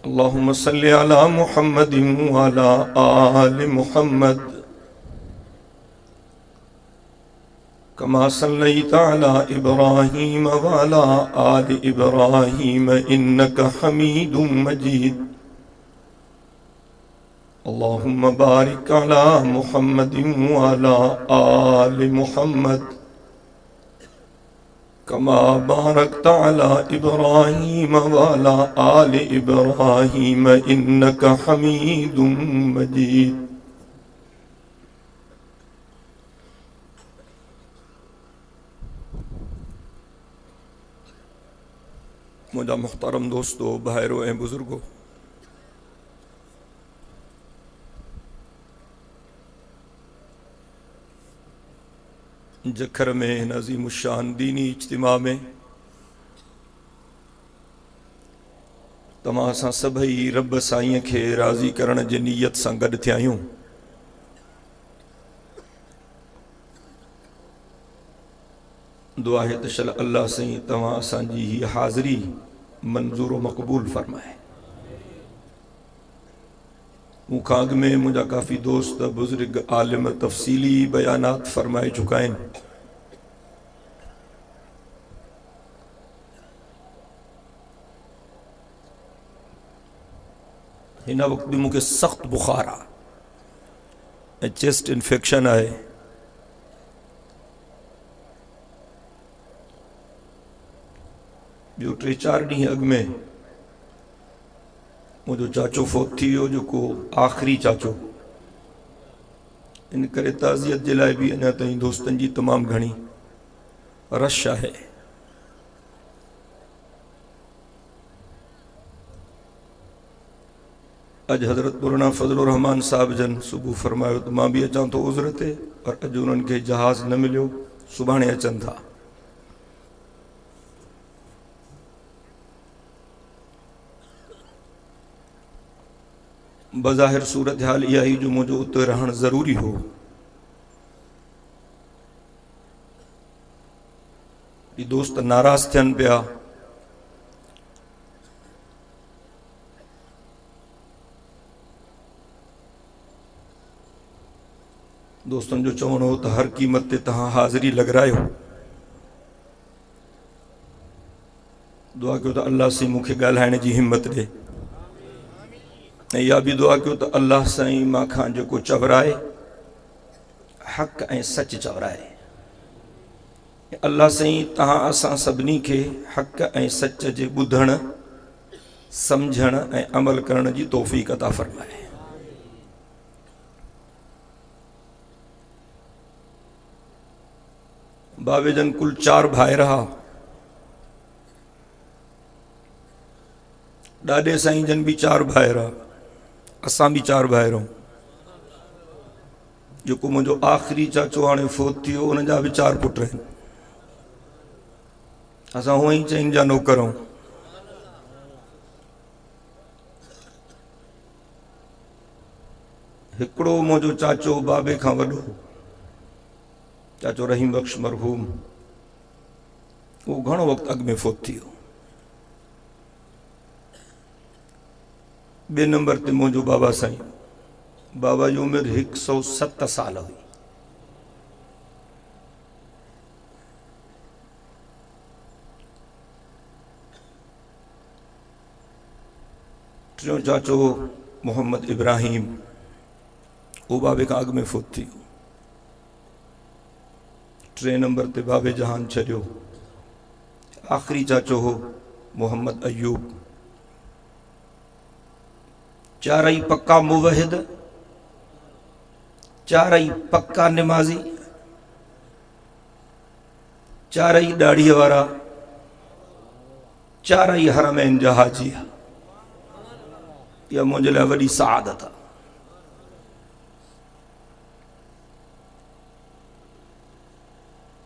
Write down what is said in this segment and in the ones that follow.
अल्लाहुम्मा सल्लि अला मुहम्मदिन व अला आलि मुहम्मद कमा सल्लैता अला इब्राहीम व अला आलि इब्राहीम इन्नका हमीदुम मजीद। अल्लाहुम्मा बारिक अला मुहम्मदिन व अला आलि मुहम्मद कमा बारकता अला इब्राहीम व अला आलि इब्राहीम इन्नका हमीदुम मजीद। मुझा मुहतरम दोस्तों, भाइरों ए बुजुर्गों, जखर में नज़ीमुशान दीनी इज्तिमा में तमां सां सभई रब साईं खे राज़ी करण जी नीयत सां गॾु थिया आहियूं। दुआ है त शल अल्लाह साईं तव्हां असांजी हीअ हाज़िरी मंज़ूर व मक़बूल फरमाए। मूंखां अॻु में मुंहिंजा काफ़ी दोस्त बुज़ुर्ग आलिम तफ़सीली बयानात फरमाए चुका आहिनि। हिन वक़्तु बि मूंखे सख़्तु बुखार आहे ऐं चेस्ट इन्फेक्शन आहे। ॿियो 3-4 ॾींहं अॻु में मुंहिंजो चाचो फोत थी वियो, जेको आख़िरी चाचो। इन करे ताज़ियत जे लाइ बि अञा ताईं दोस्तनि जी तमामु घणी रश आहे। अॼु हज़रत मौलाना फज़लुर रहमान साहब जन सुबुह फरमायो त मां बि अचां थो उज़र ते, पर अॼु उन्हनि खे जहाज़ न मिलियो, सुभाणे अचनि था। बज़ाहिर सूरत हाल इहा ही जो मुंहिंजो उते रहणु ज़रूरी हो। दोस्त नाराज़ थियनि पिया। दोस्तनि जो चवणो हो त हर क़ीमत ते तव्हां हाज़िरी लॻरायो। दुआ कयो त अल्लाह साईं मूंखे ॻाल्हाइण जी हिम्मत ॾे ऐं इहा बि दुआ कयो त अल्लाह साईं मांखां जेको चवराए हक़ ऐं सच चवराए। अल्लाह साईं तव्हां असां सभिनी खे हक़ ऐं सच जे ॿुधण, सम्झण ऐं अमल करण जी तौफ़ीक़ अता फ़रमाए। बाबे जन कुल 4 भाइर हा। ॾाॾे साईं जन भी 4 भाइर हा। असां भी 4 भाइर आहियूं। जेको मुंहिंजो आख़िरी चाचो हाणे फोत थी वियो, उन जा भी 4 पुट आहिनि। असां हूअं ई चइनि जा नौकर आहियूं। हिकिड़ो मुंहिंजो चाचो बाबे खां वॾो, चाचो रहीम बख्श मरहूम, वो घणो वक़्तु अॻु में फोत थी वियो। 2 नंबर ते मुंहिंजो बाबा साईं। बाबा जी उमिरि 107 साल हुई। टियों चाचो मोहम्मद इब्राहिम, वो बाबे खां अॻु में फोत थी वियो। 3 नंबर ते बाबे जहान छॾियो। आख़िरी चाचो हो मोहम्मद अयूब। 4 पक्का मुवहिद, 4 पक्का निमाज़ी, 4 दाढ़ीअ वारा, 4 हरमैन जा हाजी। इहा मुंहिंजे लाइ वॾी सआदत आहे।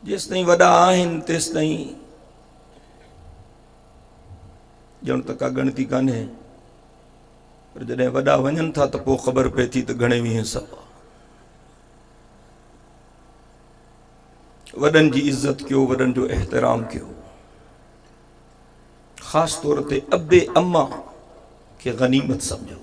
जेसिताईं वॾा आहिनि तेसिताईं ॼण त का ॻणती कान्हे, पर जॾहिं वॾा वञनि था त पोइ ख़बर पए थी त घणे वीह सवा। वॾनि जी इज़त कयो, वॾनि जो एहतराम कयो। ख़ासि तौर ते अबे अम्मा कि गनीमत समझो।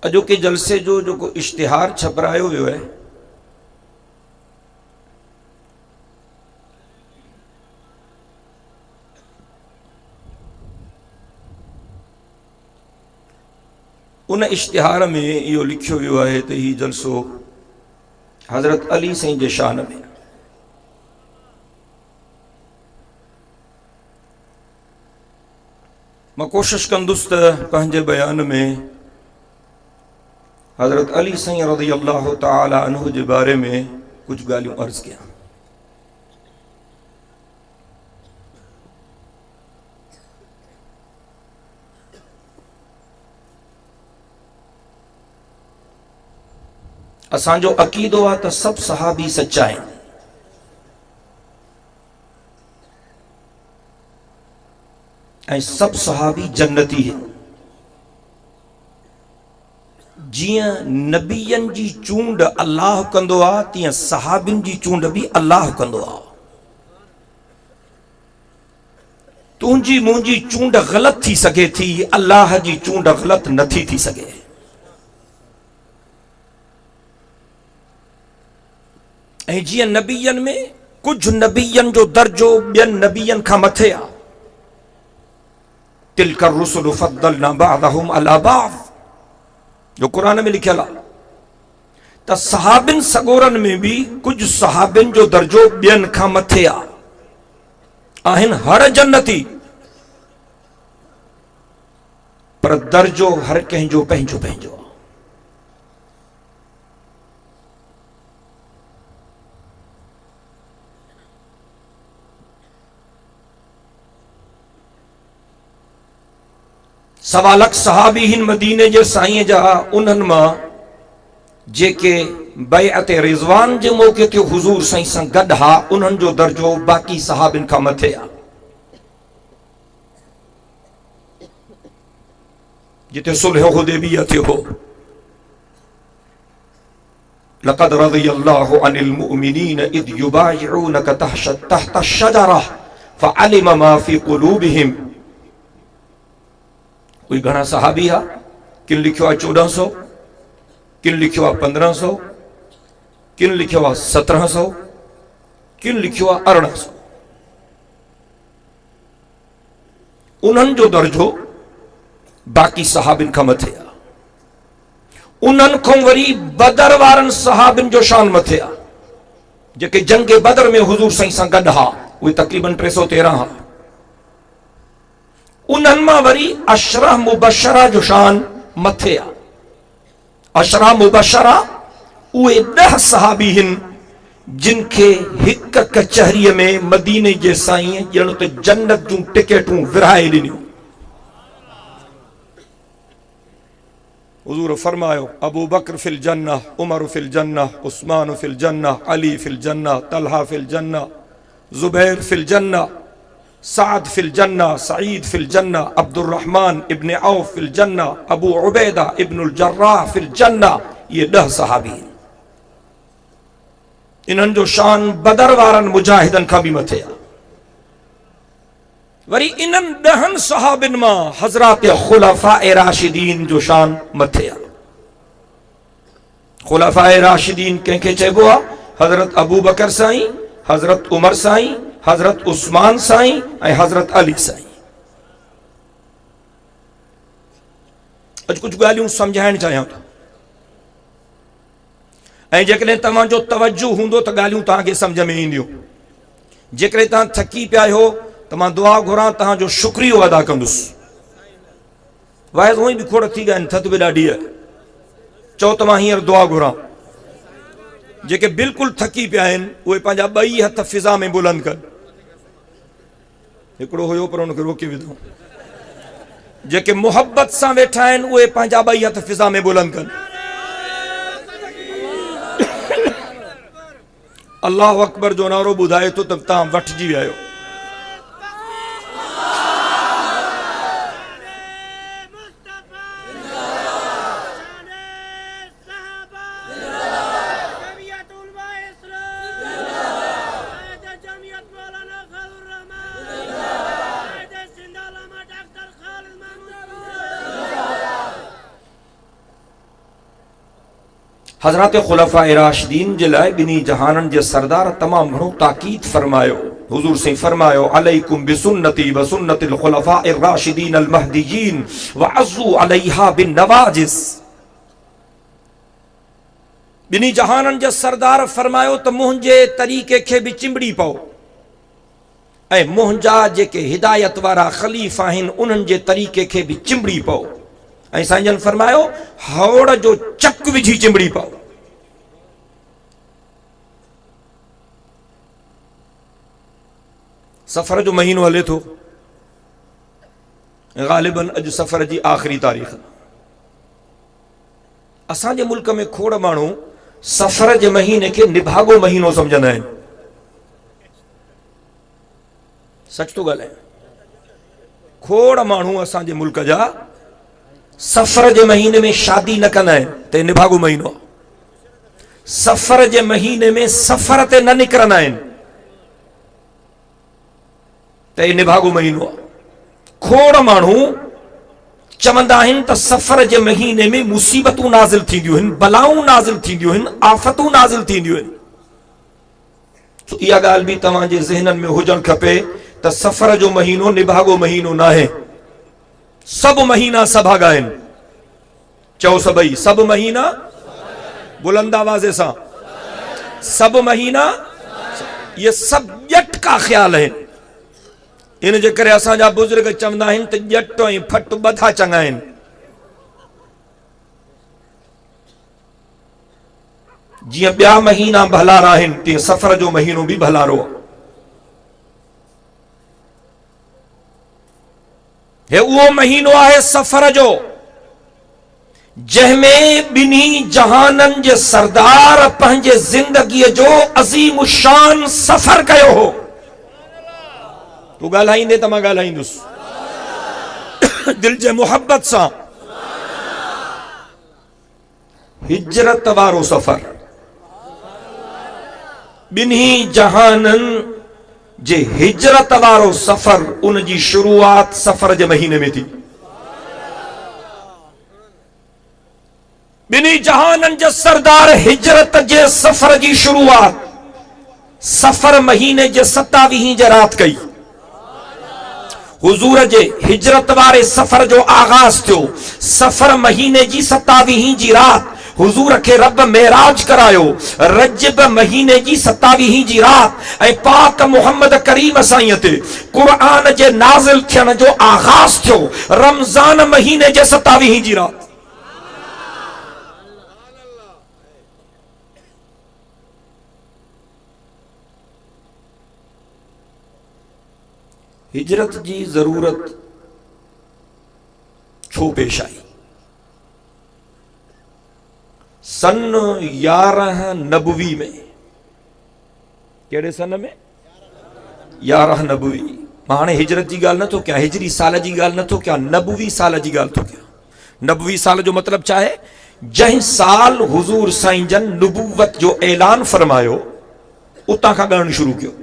अॼोके जलसे जो जेको इश्तिहार छपरायो वियो आहे, उन इश्तिहार में इहो लिखियो वियो आहे त हीउ जलसो हज़रत अली साईं जे शान में। मां कोशिश कंदुसि त पंहिंजे बयान में हज़रत अली साईं रज़ी अल्लाह ताला अन्हु जे बारे में कुछ ॻाल्हियूं अर्ज़ कयां। असांजो अक़ीदो आहे त सभु सहाबी सच्चा आहिनि, ऐं सभु सहाबी जन्नती आहिनि। जियां नबियनि जी चूंड अल्लाह कंदो आहे, तीअं सहाबिन जी चूंड भी अल्लाह कंदो आहे। तुंहिंजी मुंहिंजी चूंड ग़लत थी सघे थी, अल्लाह जी चूंड ग़लत नथी थी सघे। ऐं जियां नबियनि में कुछ नबियनि जो दर्जो ॿियनि नबियनि खां मथे आहे, तिलका रुसुल फद्दलना बअदहुम अला बअद, जो कुरान में लिखियल आहे। त सहाबिन सगोरन में भी कुछ सहाबिन जो दर्जो ॿियनि खां मथे आहे, आहिनि हर जन्नती, पर दर्जो हर कंहिंजो पंहिंजो पंहिंजो आहे। सवा लख सहाबी हिन मदीने जे साईं जा, उन्हनि मां जेके बैअत रिज़वान जे मौके ते हुज़ूर साईं सां गॾु हा, उन्हनि जो दर्जो बाक़ी सहाबिन खां मथे आहे। जिते सुलह हुदैबिया थियो हो, लक़द रज़ियल्लाहु अनिल मुअमिनीन इज़ युबाइऊनक तहत अश-शजरह फ़अलिम मा फ़ी क़ुलूबिहिम। कोई घणा सहाबी हा, किन लिखियो आहे 1400, किन लिखियो आहे 1500, किन लिखियो आहे 1700, किन लिखियो आहे 1800। उन्हनि जो दर्जो बाक़ी सहाबिन खां मथे आहे। उन्हनि खां वरी बदर वारनि सहाबिन जो शान मथे आहे, जेके जंग बदर में हुज़ूर साईं सां गॾु हा, उहे तक़रीबन 313 हा। उन्हनि मां वरी अशरा मुबशरा जो शान मथे आहे। अशरा मुबशरा उहे 10 सहाबी हिन जिनखे हिक कचहरीअ में मदीने जे साईं ॼण त जन्नत जूं टिकेटूं विरहाए ॾिनियूं। हुज़ूर फरमायो, अबू बकर फिल जन्नह, उमर फिल जन्नह, उस्मान फिल जन्नह, अली फिल जन्नह, तलहा फिल जन्नह, जुबैर फिल जन्नह, साद फिल जन्नह, सईद फिल जन्नह, अब्दुर्रहमान इब्न औफ फिल जन्नह, अबू उबैदा इब्नुल जर्राह फिल जन्नह। ये 10 सहाबी। इन्हनि जो शान बदर वारनि मुजाहिदनि खां बि मथे आहे। वरी इन्हनि 10 सहाबिन मां हज़रत खुलफाए राशिदीन जो शान मथे आहे। खुलफाए राशिदीन कंहिंखे चइबो आहे? हज़रत अबू बकर साईं, हज़रत उमर साईं, हज़रत उस्मान साईं ऐं हज़रत अली साईं। अॼु कुछ ॻाल्हियूं सम्झाइण चाहियां थो, ऐं जेकॾहिं तव्हांजो तवज्जो हूंदो त ॻाल्हियूं तव्हांखे सम्झ में ईंदियूं। जेकॾहिं तव्हां थकी पिया आहियो त मां दुआ घुरां, तव्हांजो शुक्रियो अदा कंदुसि। वाइज़ उहो ई बि खोड़ थी विया आहिनि, थधि बि ॾाढी आहे। चओ त मां हींअर दुआ घुरां। जेके बिल्कुलु थकी पिया आहिनि उहे पंहिंजा 2 हथ फिज़ा में बुलंद कनि। हिकिड़ो हुयो पर हुनखे रोके विधो। जेके मोहब्बत सां वेठा आहिनि उहे पंहिंजा 2 हथ फिज़ा में बुलंद कनि। अल्लाह अकबर जो नारो ॿुधाए थो त तव्हां वठिजी विया आहियो। हज़रत खुलफ़ाए राशिदीन जे लाइ ॿिन्ही जहाननि जे सरदार तमामु घणो ताकीद फरमायो। हुज़ूर से फरमायो अलैकुम बिसुन्नती व सुन्नतिल खुलफ़ाए राशिदीन अल महदीयीन व अज़्ज़ू अलैहा बिन नवाजिस। ॿिन्ही जहाननि जे सरदार फरमायो त मुंहिंजे तरीक़े खे बि चिंबड़ी पओ ऐं मुंहिंजा जेके हिदायत वारा ख़लीफ़ आहिनि उन्हनि जे तरीक़े खे बि चिंबड़ी पओ। ऐं साईं जन फरमायो हौड़ जो चक विझी चिंबड़ी पओ। सफ़र जो महीनो हले थो, ग़ालिबन अॼु सफ़र जी आख़िरी तारीख़। असांजे मुल्क में खोड़ माण्हू सफ़र जे महीने खे निभागो महीनो सम्झंदा आहिनि। सच तो ॻाल्हायां, खोड़ माण्हू असांजे मुल्क जा सफ़र जे महीने में शादी न कंदा आहिनि त निभागो महीनो। सफ़र जे महीने में सफ़र ते न निकिरंदा आहिनि त निभागो महीनो आहे। खोड़ माण्हू चवंदा आहिनि त सफ़र जे महीने में मुसीबतूं नाज़िल थींदियूं आहिनि, बलाऊं नाज़िल थींदियूं आहिनि, आफ़तूं नाज़िल थींदियूं आहिनि। सो इहा ॻाल्हि बि तव्हांजे ज़हननि में हुजणु खपे त सफ़र जो महीनो निभागो महीनो न आहे। सब महीना सभागा आहिनि। चओ सभई, सब महीना बुलंद आवाज़े सां, सब महीना, ये सब ॼट का ख़्याल आहिनि। इन जे करे असांजा बुज़ुर्ग चवंदा आहिनि त ॼट ऐं फट ॿधा चङा आहिनि। जीअं ॿिया महीना भलारा आहिनि तीअं सफ़र जो महीनो बि भलारो आहे। हे उहो महीनो आहे सफ़र जो जंहिंमें ॿिन्ही जहाननि जे सरदार पंहिंजे ज़िंदगीअ जो अज़ीम शान सफ़र कयो हो। तूं ॻाल्हाईंदे त मां ॻाल्हाईंदुसि दिल जे मुहब्बत सां। हिजरत वारो सफ़र, ॿिन्ही जहाननि जे हिजरत वारो सफ़र, उन जी शुरूआत सफ़र जे महीने में थी। ॿिन्ही जहाननि जे सरदार हिजरत जे सफ़र जी शुरूआत सफ़र महीने जे 27 जे राति कई। हुज़ूर जे हिजरत वारे सफ़र जो आगाज़ थियो सफ़र महीने जी 27 जी राति। हुज़ूर खे रब मेराज करायो रजब महीने जी 27 जी राति ऐं पाक मुहम्मद करीम साईं ते क़ुरान जे नाज़िल थियण जो आगाज़ थियो रमज़ान महीने जे 27 जी राति। हिजरत जी ज़रूरत छो पेश आई? सन 11 नबवी में, कहिड़े सन में? 11 नबवी। मां हाणे हिजरत जी ॻाल्हि नथो कयां, हिजरी साल जी ॻाल्हि नथो कयां, नबवी साल जी ॻाल्हि थो कयां। नबवी साल जो मतिलबु छा आहे? जंहिं साल हुज़ूर साईं जन नुबुवत जो ऐलान फरमायो उतां खां ॻणणु शुरू कयो।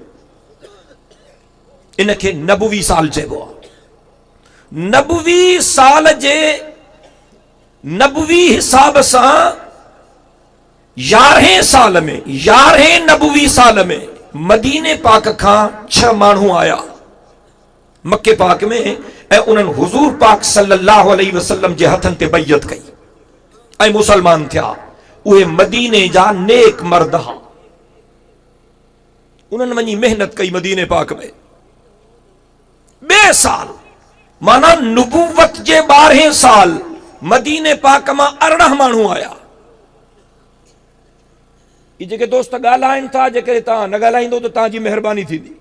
इनखे नबवी साल चइबो आहे। नबवी साल जे नबवी हिसाब सां 11 साल में, 11 नबवी साल में मदीने पाक खां 6 माण्हू आया मक्के पाक में ऐं उन्हनि हुज़ूर पाक सल्लल्लाहु अलैहि वसल्लम जे हथनि ते बैयत कई ऐं मुसलमान थिया। उहे मदीने जा नेक मर्द हा। उन्हनि वञी मेहनत कई मदीने पाक में। ॿिए साल माना नुबुवत जे 12 साल मदीने पाक मां 18 माण्हू आया। ये जेके दोस्त ॻाल्हाइनि था, जेके तव्हां न ॻाल्हाईंदो त तव्हांजी महिरबानी थींदी।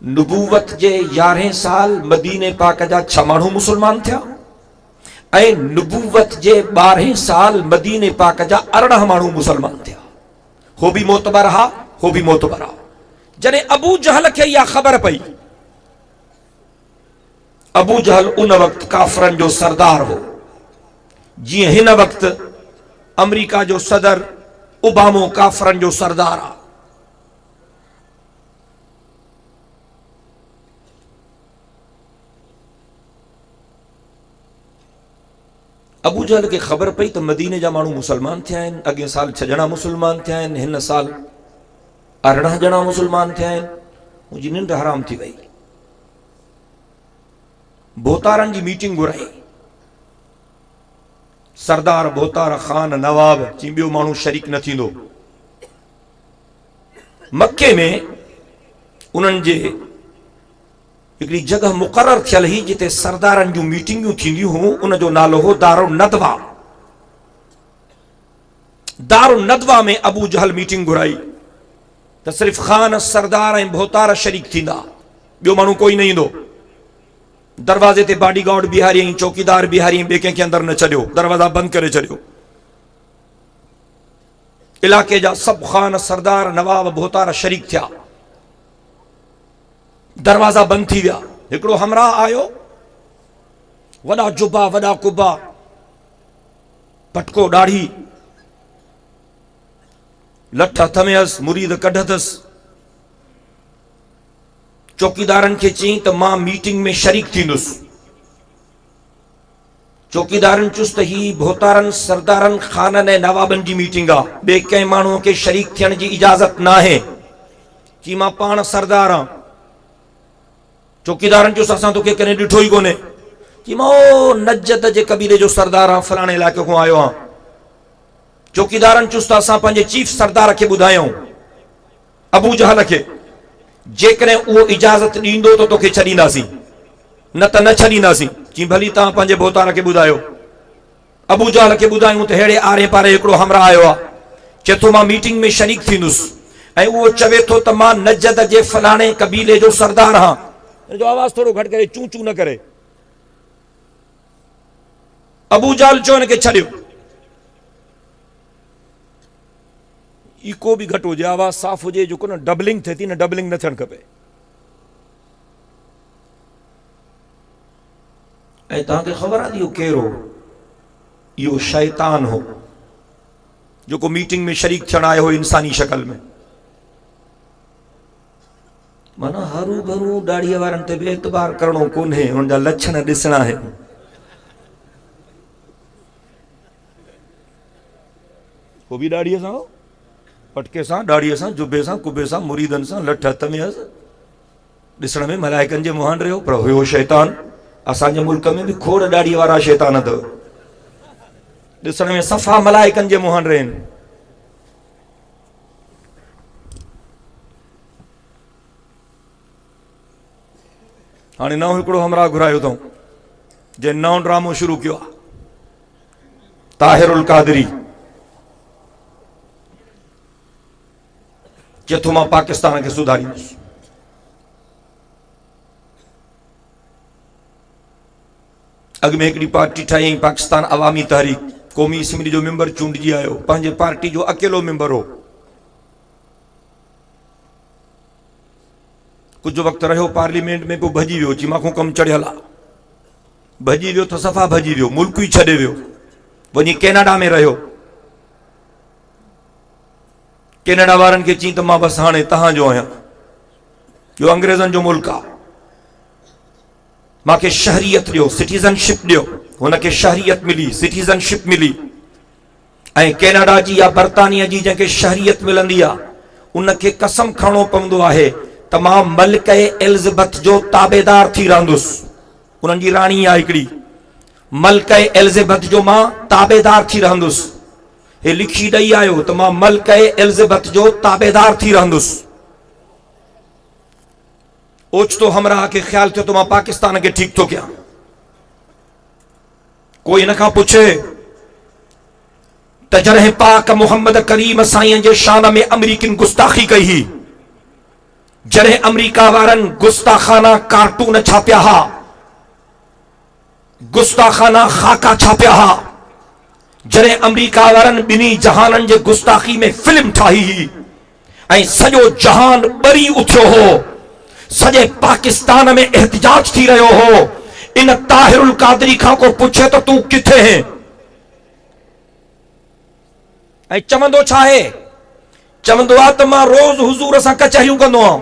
नुबुवत जे 11 साल मदीने पाक जा 6 माण्हू मुसलमान थिया ऐं नुबुवत जे 12 साल मदीने पाक जा 18 माण्हू मुसलमान थिया। हो बि मोतबर हा, हो बि मोतबर हा। जॾहिं अबू जहल खे इहा ख़बर पई, अबू जहल उन वक़्तु काफ़रनि जो सरदार हो जीअं हिन वक़्तु अमेरिका जो सदर ओबामो काफ़रनि जो सरदार आहे। अबू जहल के ख़बर पई तो मदीने जा माण्हू मुसलमान थिया आहिनि। अॻे साल 6 ॼणा मुसलमान थिया आहिनि, हिन साल 18 ॼणा मुसलमान थिया आहिनि। मुंहिंजी निंड हराम थी वई। बोतारनि जी मीटिंग घुराई। सरदार बोतार खान नवाब चई ॿियो माण्हू शरीक न थींदो। मक्के में उन्हनि जे हिकिड़ी जगह मुक़रर थियल हुई जिते सरदारनि जूं मीटिंगूं थींदियूं हुयूं। उन जो नालो हो दारुन नदवा। दारुन नदवा में अबू जहल मीटिंग घुराई त सिर्फ़ खान सरदार ऐं बोतार शरीक थींदा, ॿियो माण्हू कोई न ईंदो। दरवाजे ते बॉडीगार्ड बिहारी ऐं चौकीदार बिहारी ॿिए कंहिंखे अंदरि न छॾियो, दरवाज़ा बंदि करे छॾियो। इलाके जा सभु खान सरदार नवाब बोतार शरीक थिया। दरवाजा बंद थी विया। हिकिड़ो हमरा आयो, वॾा जुबा वॾा कुबा, पटको ॾाढ़ी, लठ हथ में हुअसि, मुरीद कढ अथसि। चौकीदारनि खे चई त मां मीटिंग में शरीक थींदुसि। चौकीदारनि चुस्त ही बोतारनि सरदारनि खाननि ऐं नवाबनि जी मीटिंग आहे, ॿिए कंहिं माण्हूअ खे शरीक थियण जी इजाज़त न आहे। चई मां पाण सरदार आहियां। चौकीदारनि चुस असां तोखे कॾहिं ॾिठो ई कोन्हे। चई मां ओ नजद जे कबीले जो सरदार आहियां, फलाणे इलाइक़े खां आयो आहियां। चौकीदारनि चुस त असां पंहिंजे चीफ सरदार खे ॿुधायूं, अबू जहल खे, जेकॾहिं उहो इजाज़त ॾींदो त तोखे छॾींदासीं, न त न छॾींदासीं। चई भली तव्हां पंहिंजे बोतार खे ॿुधायो। अबू जहल खे ॿुधायूं त अहिड़े आरे पारे हिकिड़ो हमरा आयो आहे, चए थो मां मीटिंग में शरीक थींदुसि ऐं उहो चवे थो त मां नजद जे फलाणे कबीले जो सरदार आहियां। जो आवाज़ थोड़ो घटि करे, चूं चूं न करे। अबू जहल चयो हिनखे छॾियो। इको बि घटि हुजे, आवाज़ साफ़ हुजे, जेको न डबलिंग थिए थी न, डबलिंग न थियणु खपे। ऐं तव्हांखे ख़बर आहे इहो केरु हो? इहो शैतान हो जेको मीटिंग में शरीक थियण आयो हो इंसानी शक्ल में। माना हरू भरू दाढ़ीअ वारनि ते बि एतबार करणो कोन्हे, हुन जा लक्षण ॾिसणा आहिनि। को बि दाढ़ीअ सां, पटके सां, दाढ़ीअ सां, जुबे सां, कुबे सां, मुरीदनि सां, लठ हथ में हुअसि। ॾिसण में मलाइकनि जे मुहांड रहियो, पर हुयो शैतान। असांजे मुल्क में बि खोड़ दाढ़ी वारा शैतान अथव, ॾिसण में सफ़ा मलाइकनि जे मुहांड आहिनि। हाणे नओं हिकिड़ो हमरा घुरायो अथऊं, जंहिं नओं ड्रामो शुरू कयो आहे, ताहिरुल कादरी। चए थो मां पाकिस्तान खे सुधारींदुसि। अॻु में हिकिड़ी पार्टी ठाही, पाकिस्तान अवामी तहरीक, क़ौमी असम्बली जो मेंबर चूंडिजी आयो, पंहिंजे पार्टी जो अकेलो मेंबर हो। कुझु वक़्तु रहियो पार्लियामेंट में, पोइ भॼी वियो। चई मां कमु चढ़ियल आहे। भॼी वियो त सफ़ा भॼी वियो, मुल्क ई छॾे वियो, वञी कैनेडा में रहियो। कैनेडा वारनि खे चई त मां बसि हाणे तव्हांजो आहियां, इहो अंग्रेज़नि जो मुल्क आहे, मूंखे शहरियत ॾियो, सिटीज़नशिप ॾियो। हुनखे शहरियत मिली, सिटीज़नशिप मिली। ऐं कैनेडा जी या बर्तानिया जी जंहिंखे शहरियत मिलंदी आहे, उनखे कसम खणणो पवंदो आहे त मां मलिका एलिज़ाबेथ जो ताबेदार थी रहंदुसि। उन्हनि जी राणी आहे हिकिड़ी, मलिका एलिज़ाबेथ जो मां ताबेदार थी रहंदुसि। हे लिखी ॾेई आयो त मां मलिका एलिज़ाबेथ जो ताबेदार थी रहंदुसि। ओचितो हमरा खे ख्याल थियो त मां पाकिस्तान खे ठीक थो कयां। कोई हिन खां पुछे त जॾहिं पाक मोहम्मद करीम साईं जे शान में अमरीकन गुस्ताखी कई हुई, जॾहिं अमरीका वारनि गुस्ताखाना कार्टून छापिया हा, गुस्ताखाना खाका छापिया हा, जॾहिं अमरीका वारनि ॿिन्ही जहाननि जे गुस्ताखी में फिल्म ठाही हुई ऐं सॼो जहान ॿरी उथियो हो, सॼे पाकिस्तान में एहतिजाज थी रहियो हो, इन ताहिरुल कादरी खां को पुछे तो तू किथे है? ऐं चवंदो छा आहे? चवंदो आहे त मां रोज़ हुज़ूर सां कचहरियूं कंदो आहियां।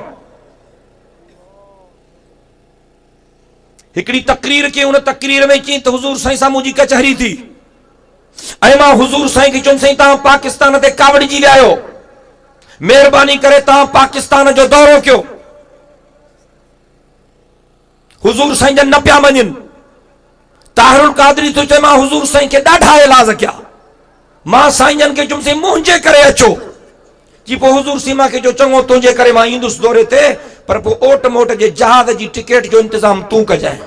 हिकिड़ी तकरीर कई, उन तकरीर में चई त हुज़ूर साईं सां मुंहिंजी कचहरी थी। ऐं मां हुजूर साईं खे चुन साईं तव्हां पाकिस्तान ते कावड़जी विया आहियो, महिरबानी करे तव्हां पाकिस्तान जो दौरो कयो। हुजूर साईं जन न पिया मञनि। ताहिरुल कादरी तो चए मां हुजूर साईं खे ॾाढा इलाज कया, मां साईं जन खे चुम साईं मुंहिंजे करे अचो। जी पोइ हुजूर सीमा खे जो चङो तुंहिंजे करे मां ईंदुसि दौरे ते, पर पोइ ओट मोट जे जहाज जी टिकट जो इंतजाम तूं कजांइ।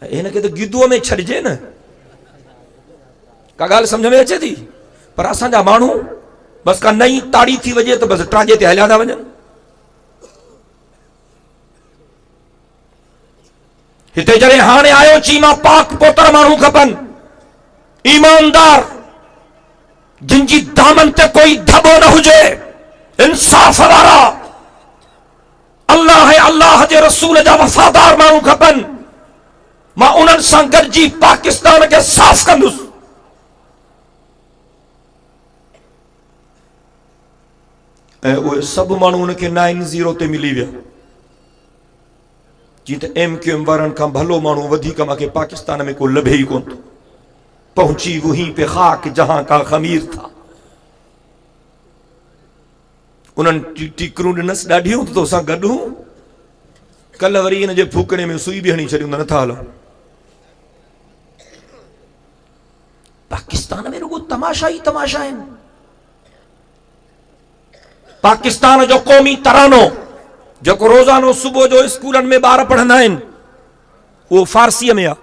हिनखे त गिदुअ में छॾिजे न। का ॻाल्हि सम्झ में अचे थी? पर असांजा माण्हू बसि का नई ताड़ी थी वञे त बसि टाजे ते हलिया था वञनि। हिते जॾहिं हाणे आयो चई मां पाक पोतर माण्हू खपनि, ईमानदार, जिन जी दामन ते कोई धबो न हुजे, इंसाफ वारा, अल्लाह अल्लाह जे रसूल जा वफादार माण्हू खपनि। मां उन्हनि सां गॾिजी पाकिस्तान खे साफ़ कंदुसि। ऐं उहे सभु माण्हू उनखे 9-0 ते मिली विया। जीअं त MQM वारनि खां भलो माण्हू वधीक मूंखे पाकिस्तान में को लभे ई कोन थो। पहुंची वहीं पे खाक जहां का खमीर था। उन्हनि टिकरूं ॾिनसि ॾाढियूं तो असां गॾु कल्ह वरी हिन जे फूकणे में सुई बि हणी छॾियूं त नथा हलूं। पाकिस्तान में रुगो तमाशा ई तमाशा आहिनि। पाकिस्तान जो क़ौमी तरानो जेको रोज़ानो सुबुह जो स्कूलनि में ॿार पढ़ंदा आहिनि, उहो फारसीअ में आहे।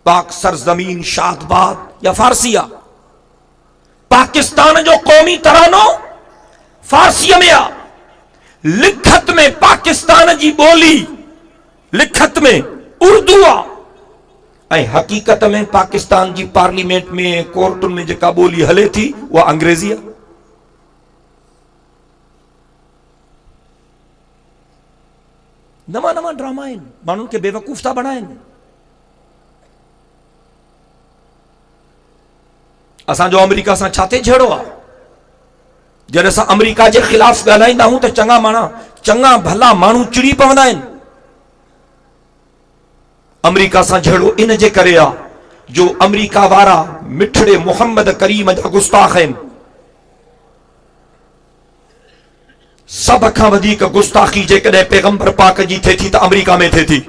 पाक सरजमीन शादबाद या फारसी आहे। पाकिस्तान जो क़ौमी तरानो फारसीअ में आहे। लिखत में पाकिस्तान जी ॿोली लिखत में उर्दू आहे। ऐं हकीकत में पाकिस्तान जी पार्लियामेंट में कोर्टुनि में जेका ॿोली हले थी उहा अंग्रेज़ी आहे। नवां नवां ड्रामा आहिनि, माण्हुनि खे बेवकूफ़ था बणाइनि। असांजो अमेरिका सां छा ते झेड़ो आहे? जॾहिं असां अमेरिका जे ख़िलाफ़ ॻाल्हाईंदा आहियूं त चङा भला माण्हू चिड़ी पवंदा आहिनि। अमेरिका सां झेड़ो इन जे करे आहे जो अमेरिका वारा मिठड़े मोहम्मद करीम जा गुस्ताख आहिनि। सब खां वधीक गुस्ताखी जेकॾहिं पैगंबर पाक जी थिए थी त अमेरिका में थिए थी।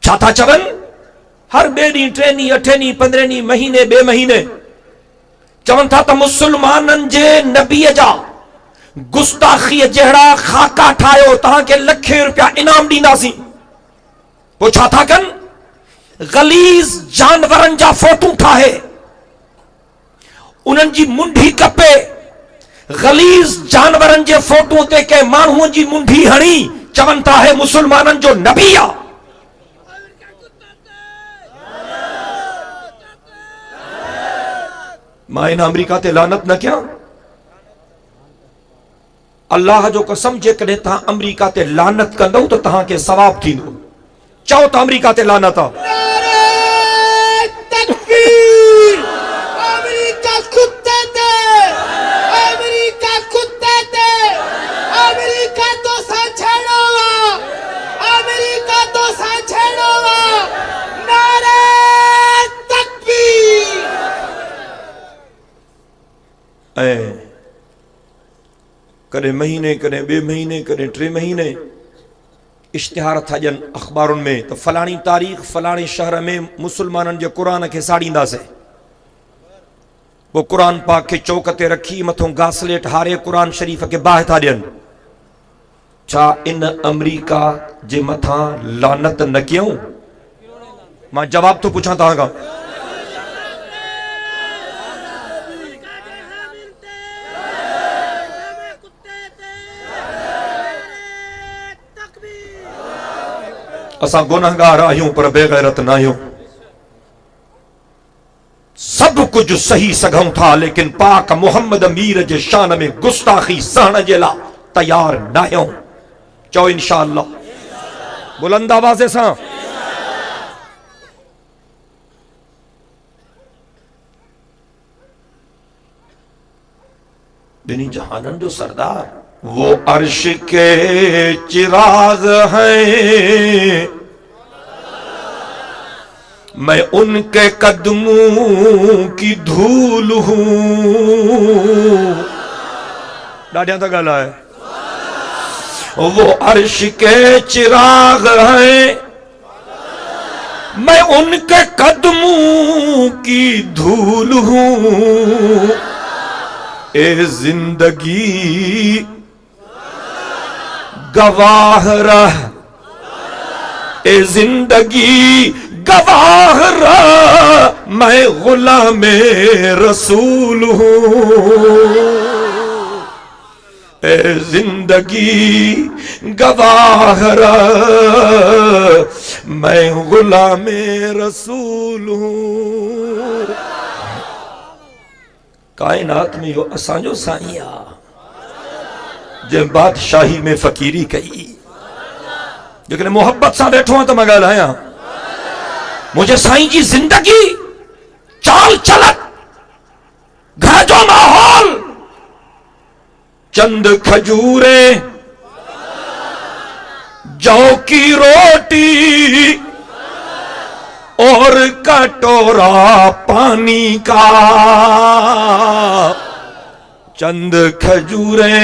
छा था चवनि? हर ॿिए ॾींहुं, 3 ॾींहुं, 8 ॾींहुं, 15 ॾींहुं, महीने ॿिए महीने चवनि था त मुसलमाननि जे नबीअ जा गुस्ताखीअ जहिड़ा खाका ठाहियो, तव्हांखे लखे रुपया इनाम ॾींदासीं। पोइ छा था कनि? गलीज़ जानवरनि जा फोटू ठाहे, उन्हनि जी मुंडी कपे, गलीज़ जानवरनि जे फोटू ते के माण्हूअ जी मुंडी हणी चवनि था है मुसलमाननि जो नबी आहे। मां इन अमेरिका ते लानत न कयां? अल्लाह जो कसम, जेकॾहिं तव्हां अमेरिका ते लानत कंदव त तव्हांखे सवाब थींदो। चओ त अमेरिका ते लानत आहे। कॾहिं महीने, कॾहिं ॿिए महीने, कॾहिं 3 महीने इश्तिहार था ॾियनि अख़बारुनि में त फलाणी तारीख़ फलाणे शहर में मुसलमाननि जे क़ुरान खे साड़ींदासीं। पोइ क़ुरान पाक खे चौक ते रखी मथों घासलेट हारे क़ुरान शरीफ़ खे बाहि था ॾियनि। छा इन अमेरिका जे मथां लानत न कयूं? मां जवाब थो पुछां तव्हां खां। असां गुनहगार आहियूं पर बेगैरत न आहियूं। सब कुछ सही सघूं था, लेकिन पाक मोहम्मद मीर जे शान में गुस्ताखी सहण जे लाइ तैयार न आहियूं। चओ इंशाअल्लाह, बुलंद आवाज़ सां। बिनी जहानन जो सरदार, वो अर्श के चिराग हैं, मैं उनके कदमों की धूल हूँ। डाडिया था गाला है। वो अर्श के चिराग हैं, मैं उनके कदमों की धूल हूँ। ए जिंदगी गवाह रह, ए जिंदगी गवाह रह, मैं गुलामे रसूल हूँ। ए जिंदगी गवाह रह, मैं गुलामे रसूल हूँ। कायनात में यो असांजो साईं आ, जे बादशाही में फकीरी कई, लेकिन मोहब्बत सां बैठो तो मैं ॻाल्हायां। मुझे साईं जी जिंदगी, चाल चलत, घर जो माहौल, चंद खजूरे, जौ की रोटी और कटोरा पानी का। चंद खजूरे,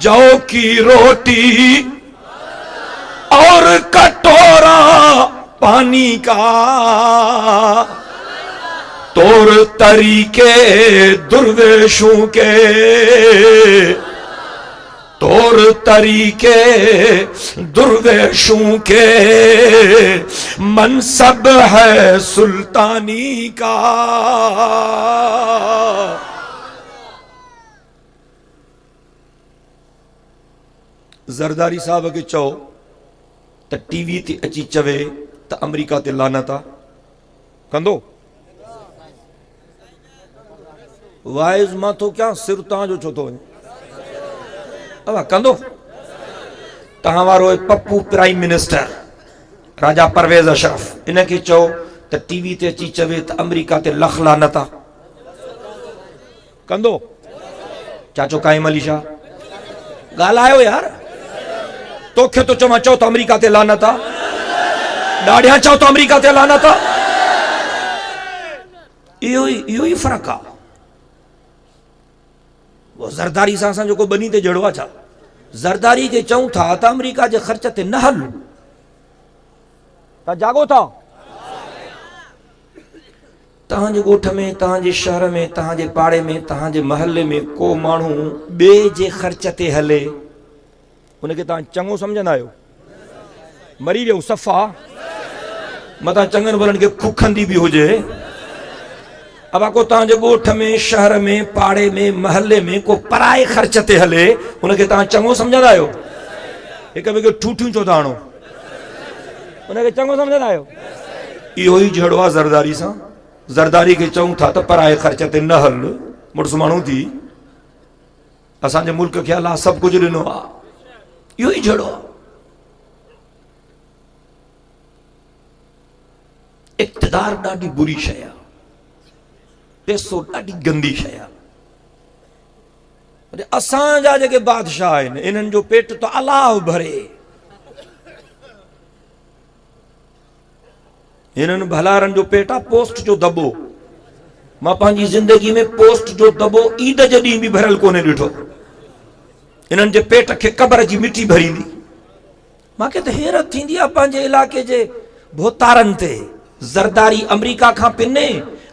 जौ की रोटी और कटोरा पानी का। तौर तरीके दुर्वेशों के, तौर तरीके दुर्वेशों के, मनसब है सुल्तानी का। ज़रदारी साहब के चओ त टीवी ते अची चवे त अमेरिका ते लानत आ, कंदो? वाइज मां तो क्या सिर तव्हांजो छो थो वञे? अवा कंदो? तव्हां वारो पप्पू प्राइम मिनिस्टर राजा परवेज अशरफ इनखे चओ त टीवी ते अची चवे त अमेरिका ते लख लानत आ, कंदो? चाचो काइम अली शाह ॻाल्हायो यार। तोखे तो चवां चओ त अमेरिका ते लानत आ, ॾाढिया चओ त अमेरिका ते लानत आ। इहो ई फ़र्क़ु आहे। वो ज़रदारी सां असां जेको बनी ते जड़ो आहे छा? ज़रदारी खे चऊं था त अमेरिका जे ख़र्च ते न हल, तव्हां जागो था? तव्हांजे ॻोठ में, तव्हांजे शहर में, तव्हांजे पाड़े में, तव्हांजे महले में को माण्हू ॿिए जे ख़र्च ते हले, उनखे तव्हां चङो सम्झंदा आहियो? मरी वियो सफ़ा, मथां चङनि भलनि खे खुखंदी बि हुजे। अब को तव्हांजे ॻोठ में, शहर में, पाड़े में, महले में को पराए ख़र्च ते हले, उनखे तव्हां चङो सम्झंदा आहियो? हिक ॿिए खे ठूठियूं छो था हणो? उनखे चङो सम्झंदा आहियो? इहो ई जहिड़ो आहे ज़रदारी सां। ज़रदारी खे चऊं था त पराए ख़र्च ते न हल, मुड़ुस माण्हू थी, असांजे मुल्क खे अलाह सभु कुझु ॾिनो आहे। इहो ई जहिड़ो आहे। इक़्तिदार ॾाढी बुरी शइ आहे, पैसो ॾाढी गंदी शइ आहे। असांजा जेके बादशाह आहिनि, इन्हनि जो पेट तो अलाह भरे। इन्हनि भलारनि जो पेट आहे पोस्ट जो दॿो। मां पंहिंजी ज़िंदगी में पोस्ट जो दॿो ईद जे ॾींहुं बि भरियल कोन्हे ॾिठो। इन्हनि जे पेट खे क़बर जी मिटी भरींदी। मूंखे त हैरत थींदी आहे पंहिंजे इलाइक़े जे भोतारनि ते। ज़रदारी अमेरिका खां पिने,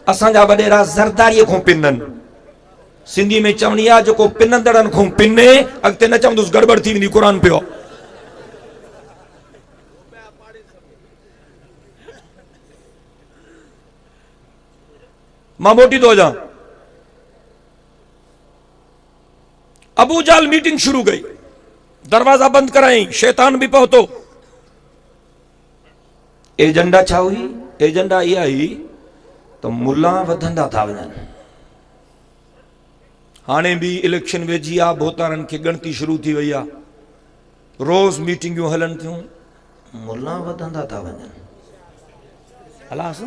असांजा वॾेरा ज़रदारीअ खां पिननि। सिंधी में चवणी आहे जेको पिनंदड़नि खां पिने, अॻिते न चवंदुसि गड़बड़ थी वेंदी, क़ुर पियो। मां मोटी थो वञा। अबू जाल मीटिंग शुरू कई, दरवाजा बंद कराई, शैतान भी पहुतो। एजेंडा छा हुई? एजेंडा इहा हुई त मुल्ला वधंदा था वञनि। हाणे भी इलेक्शन वेझी आहे, भोतारनि खे ॻणती शुरू थी वई आहे, रोज़ मीटिंगूं हलनि थियूं, मुल्ला वधंदा था वञनि। हलास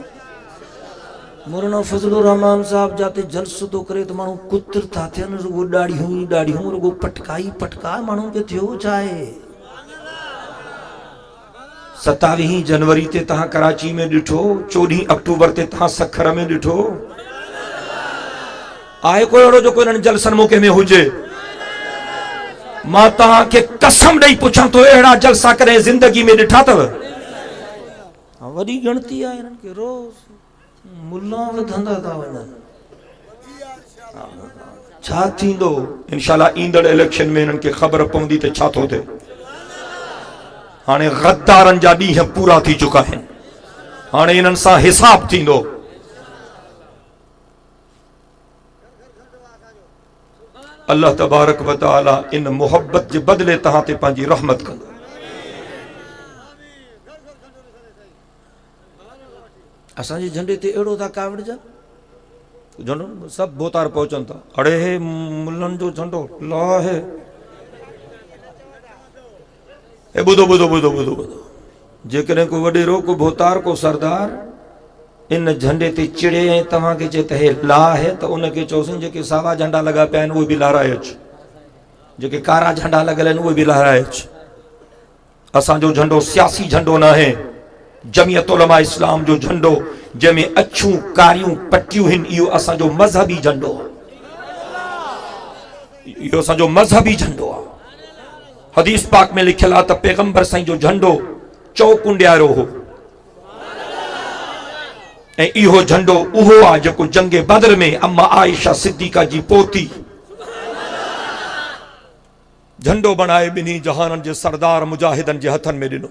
मौलाना फजलुर रहमान साहब जाते जलसो तो करे तो माण्हू कुतर था थियनि, रुगो ॾाढ़ियूं ॾाढ़ियूं, रुगो पटकाई पटका। माण्हुनि खे थियो छा आहे? 27 जनवरी ते तहां कराची में ॾिठो, 14 अक्टूबर ते तहां सखर में ॾिठो। आहे कोई अहिड़ो जो कोई इन्हनि जलसन मौके में हुजे? मां तव्हांखे कसम ॾेई पुछां थो, अहिड़ा जलसा कॾहिं ज़िंदगी में ॾिठा अथव? वॾी गिणती आहे हिननि खे, रोज़ मुल्ला वधंदा था वञनि। छा थींदो इंशाअल्लाह ईंदड़ इलेक्शन में हिननि खे ख़बर पवंदी त छा थो थिए। हाणे गद्दारनि जा ॾींहं पूरा थी चुका आहिनि, हाणे इन्हनि सां हिसाब थींदो। अल्लाह तबारक व तआला इन मोहब्बत जे बदले तहां ते पंहिंजी रहमत कंदो। असांजे झंडे ते अहिड़ो था कावड़जनि, झंडो सभु बोतार पहुचनि था। अड़े हे मुल्लनि जो झंडो लाहे। ए ॿुधो ॿुधो ॿुधो ॿुधो ॿुधो, जेकॾहिं को वॾेरो, को भोतार, को सरदार इन झंडे ते चिड़े ऐं तव्हांखे चए त हे लाहे, त उनखे चयोसीं जेके सावा झंडा लॻा पिया आहिनि उहे बि लहराए अचु, जेके कारा झंडा लॻल आहिनि उहे बि लहराए अचु। असांजो झंडो सियासी झंडो न आहे, जमियत उलमा इस्लाम जो झंडो जंहिंमें अछूं कारियूं पटियूं आहिनि, इहो असांजो मज़हबी झंडो आहे। इहो असांजो मज़हबी झंडो आहे। हदीस पाक में लिखियल आहे त पैगंबर साईं जो झंडो चौकुंडियारो हो, ऐं इहो झंडो उहो आहे जेको जंगे बदर में अम्मा आयशा सिद्दीका जी पोती झंडो बनाए ॿिन्ही जहाननि जे सरदार मुजाहिदनि जे हथनि में ॾिनो।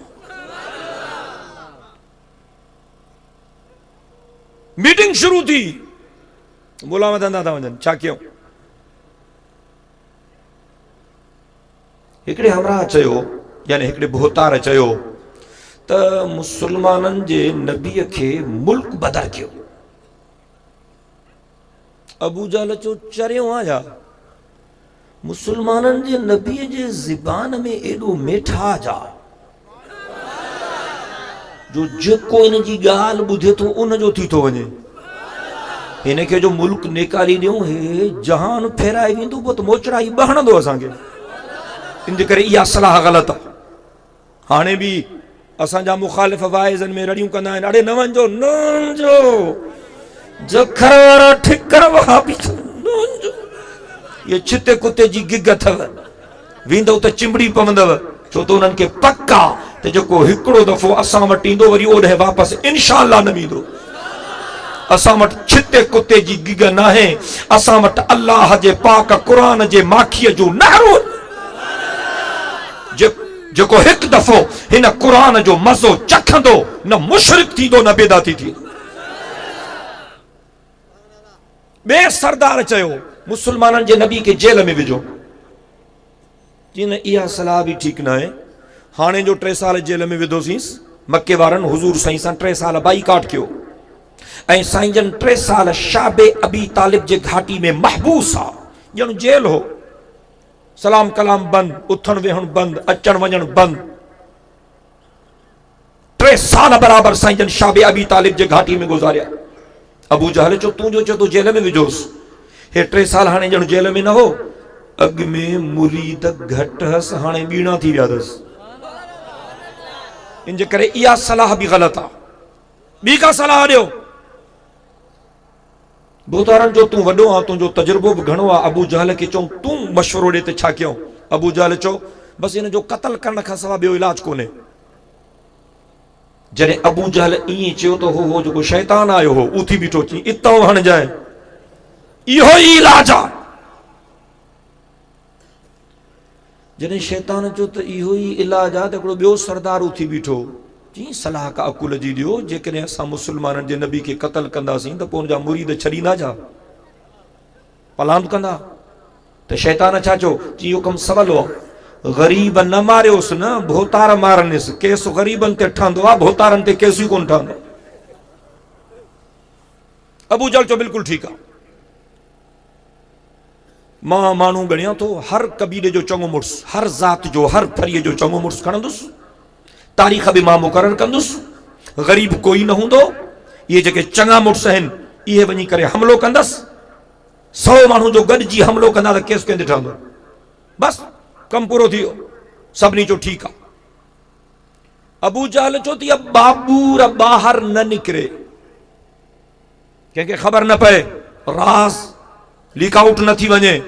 मीटिंग शुरू थी, मुला वधंदा था वञनि, छा कयूं? हिकिड़े हमरा चयो, यानी हिकिड़े भोतार चयो त मुसलमाननि जे नबीअ खे मुल्क बदर कयो। अबू जहल चयो चरियो आया, मुसलमाननि जे नबीअ जे ज़बान में एॾो मिठाज आहे जो जेको इन जी ॻाल्हि ॿुधे थो उन जो थी थो वञे। हिन खे जो मुल्क निकाली ॾियूं, हे जहान फेराए वेंदो, पोइ त मोचड़ा ई ॿहणंदो असांखे। इन जे करे इहा सलाह ग़लति आहे। हाणे बि असांजा मुखालिफ़ वाइज़नि में रड़ियूं कंदा आहिनि, अड़े न वञो न वञो, जखर वारा ठिकर वहाबी न वञो। ये छिते कुते जी गिग अथव, वेंदव त चिंबड़ी पवंदव, छो त उन्हनि खे पक आहे त जेको हिकिड़ो दफ़ो असां वटि ईंदो वरी ओॾे वापसि इंशाअल्लाह न वेंदो। असां वटि छिते कुते जी गिग न आहे, असां वटि अल्लाह जे पाक क़ुरान जे माखीअ जो नहरो, जेको हिकु दफ़ो हिन क़ुरान जो मज़ो चखंदो न मुशरिक थींदो न बेदाती थींदो। ॿिए सरदार चयो मुसलमाननि जे नबी खे जेल में विझो। जिन इहा सलाह बि ठीकु न आहे। हाणे जो 3 साल जेल में विधोसींसि, मके वारनि हुज़ूर साईं सां 3 साल बाइकाट कयो, ऐं साईं जन 3 साल शाबे अबी तालिब जे घाटी में महबूस आहे, ॼण जेल हो। सलाम कलाम बंद, उथण वेहण बंद, अचण वञण बंद। 3 साल बराबर साईं जन शाबे अबी तालिब जे घाटी में गुज़ारिया। अबू जहल चो तूं जो चयो तूं जेल में विझोसि, हे 3 साल हाणे ॼण जेल में न हो, अॻ में मुरीद घटि हस, हाणे ॿीणा थी विया अथसि। इन जे करे इहा सलाह बि ग़लति आहे। ॿी का सलाह ॾियो? बोतारनि जो तूं वॾो आहे, तुंहिंजो तजुर्बो बि घणो आहे। अबू जहल खे चऊं तूं मशवरो ॾे त छा कयूं? अबू जहल चयो बसि हिन जो क़त्ल करण खां सवाइ ॿियो इलाज कोन्हे। जॾहिं अबू जहल ईअं चयो त हो जेको शैतान आयो हो उथी बीठो, चई इतां हणजाए, इहो ई इलाज आहे। जॾहिं शैतान चयो त इहो ई इलाज आहे, त हिकिड़ो ॿियो सरदार उथी बीठो, चई सलाह का अकुल जी ॾियो, जेकॾहिं असां मुसलमाननि जे नबी खे क़त्ल कंदासीं त पोइ हुनजा मुरीद छॾींदा छा, पलांद कंदा? त शैतान छा चयो? चई इहो कमु सवलो आहे, ग़रीब न मारियोसि न, भोतार मारनिसि। केस ग़रीबनि ते ठहंदो आहे, भोतारनि ते केस ई कोन ठहंदो। अबू जहल चयो बिल्कुलु ठीकु आहे, मां माण्हू ॻणियां थो, हर कबीले जो चङो मुड़ुसु, हर ज़ात जो, हर फरीअ जो चङो मुड़ुसु खणंदुसि, तारीख़ बि मां मुक़ररु कंदुसि। ग़रीब कोई न हूंदो, इहे जेके चङा मुड़ुस आहिनि इहे वञी करे हमिलो कंदसि। 100 माण्हू जो गॾिजी हमिलो कंदा त केस कंहिंते ठहंदो? बसि कमु पूरो थी वियो। सभिनी चयो ठीकु आहे। अबू जहल चो त बाबूर बाहर न निकरे, कंहिंखे ख़बर न पए, राज़ लीक आउट न थी वञे।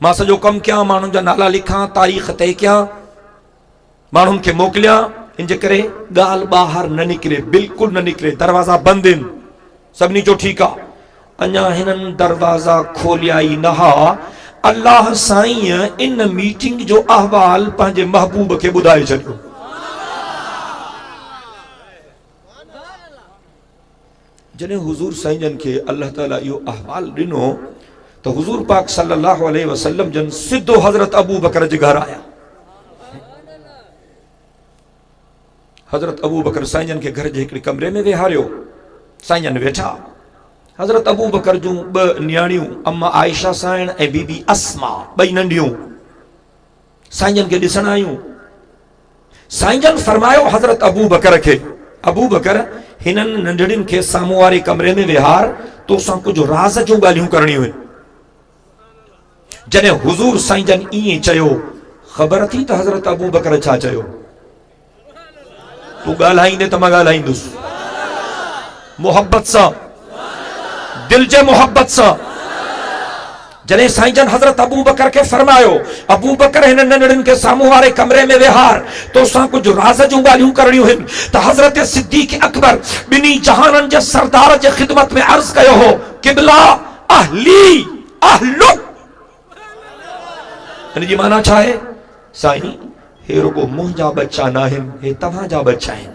मां सॼो कमु कयां, माण्हुनि जा नाला लिखां, तारीख़ तय कयां, माण्हुनि खे मोकिलियां, इन जे करे ॻाल्हि ॿाहिरि न निकिरे, बिल्कुलु न निकिरे। दरवाज़ा बंदि आहिनि। सभिनी जो ठीकु आहे, अञा हिननि दरवाज़ा खोलिया ई न हा, अल्लाह साईं इन मीटिंग जो अहवाल पंहिंजे महबूब खे ॿुधाए छॾियो। जॾहिं हुज़ूर साईं जन खे अल्लाह ताला इहो अहवाल ॾिनो त हुज़ूर पाक सल्लल्लाहु अलैहि वसल्लम जन सिधो हज़रत अबू बकर जे घर आया। हज़रत अबू बकर साईं जन खे घर जे हिकिड़े कमरे में वेहारियो। साईं जन वेठा। हज़रत अबू बकर जूं ॿ नियाणियूं अम्मा आयशा साईं ऐं बीबी अस्मा, ॿई नंढियूं, साईं जन खे ॾिसण आयूं। साईं जन फरमायो हज़रत अबू बकर खे, अबू बकर हिननि नंढड़ियुनि खे साम्हूं वारे कमरे में विहार, तोसां कुझु राज़ जूं ॻाल्हियूं करणियूं आहिनि। जॾहिं हुज़ूर साईं जन ईअं चयो, ख़बर थी त हज़रत अबू बकर छा चयो? तूं ॻाल्हाईंदे त मां ॻाल्हाईंदुसि, मोहब्बत सां, दिल जे मोहब्बत सां। जॾहिं साईं जन हज़रत अबू बकर खे फरमायो, अबू बकर हिन नंढड़ियुनि खे साम्हूं वारे कमरे में विहार, तोसां कुझु राज़ जूं ॻाल्हियूं करणियूं आहिनि, त हज़रत सिद्दीक़ अकबर ॿिन्ही जहाननि जे सरदार जे ख़िदमत में अर्ज़ कयो हो, क़िबला अहली अहलुक। इन जी माना छा आहे? साईं, हे रुगो मुंहिंजा बच्चा न आहिनि, हे तव्हांजा बच्चा आहिनि।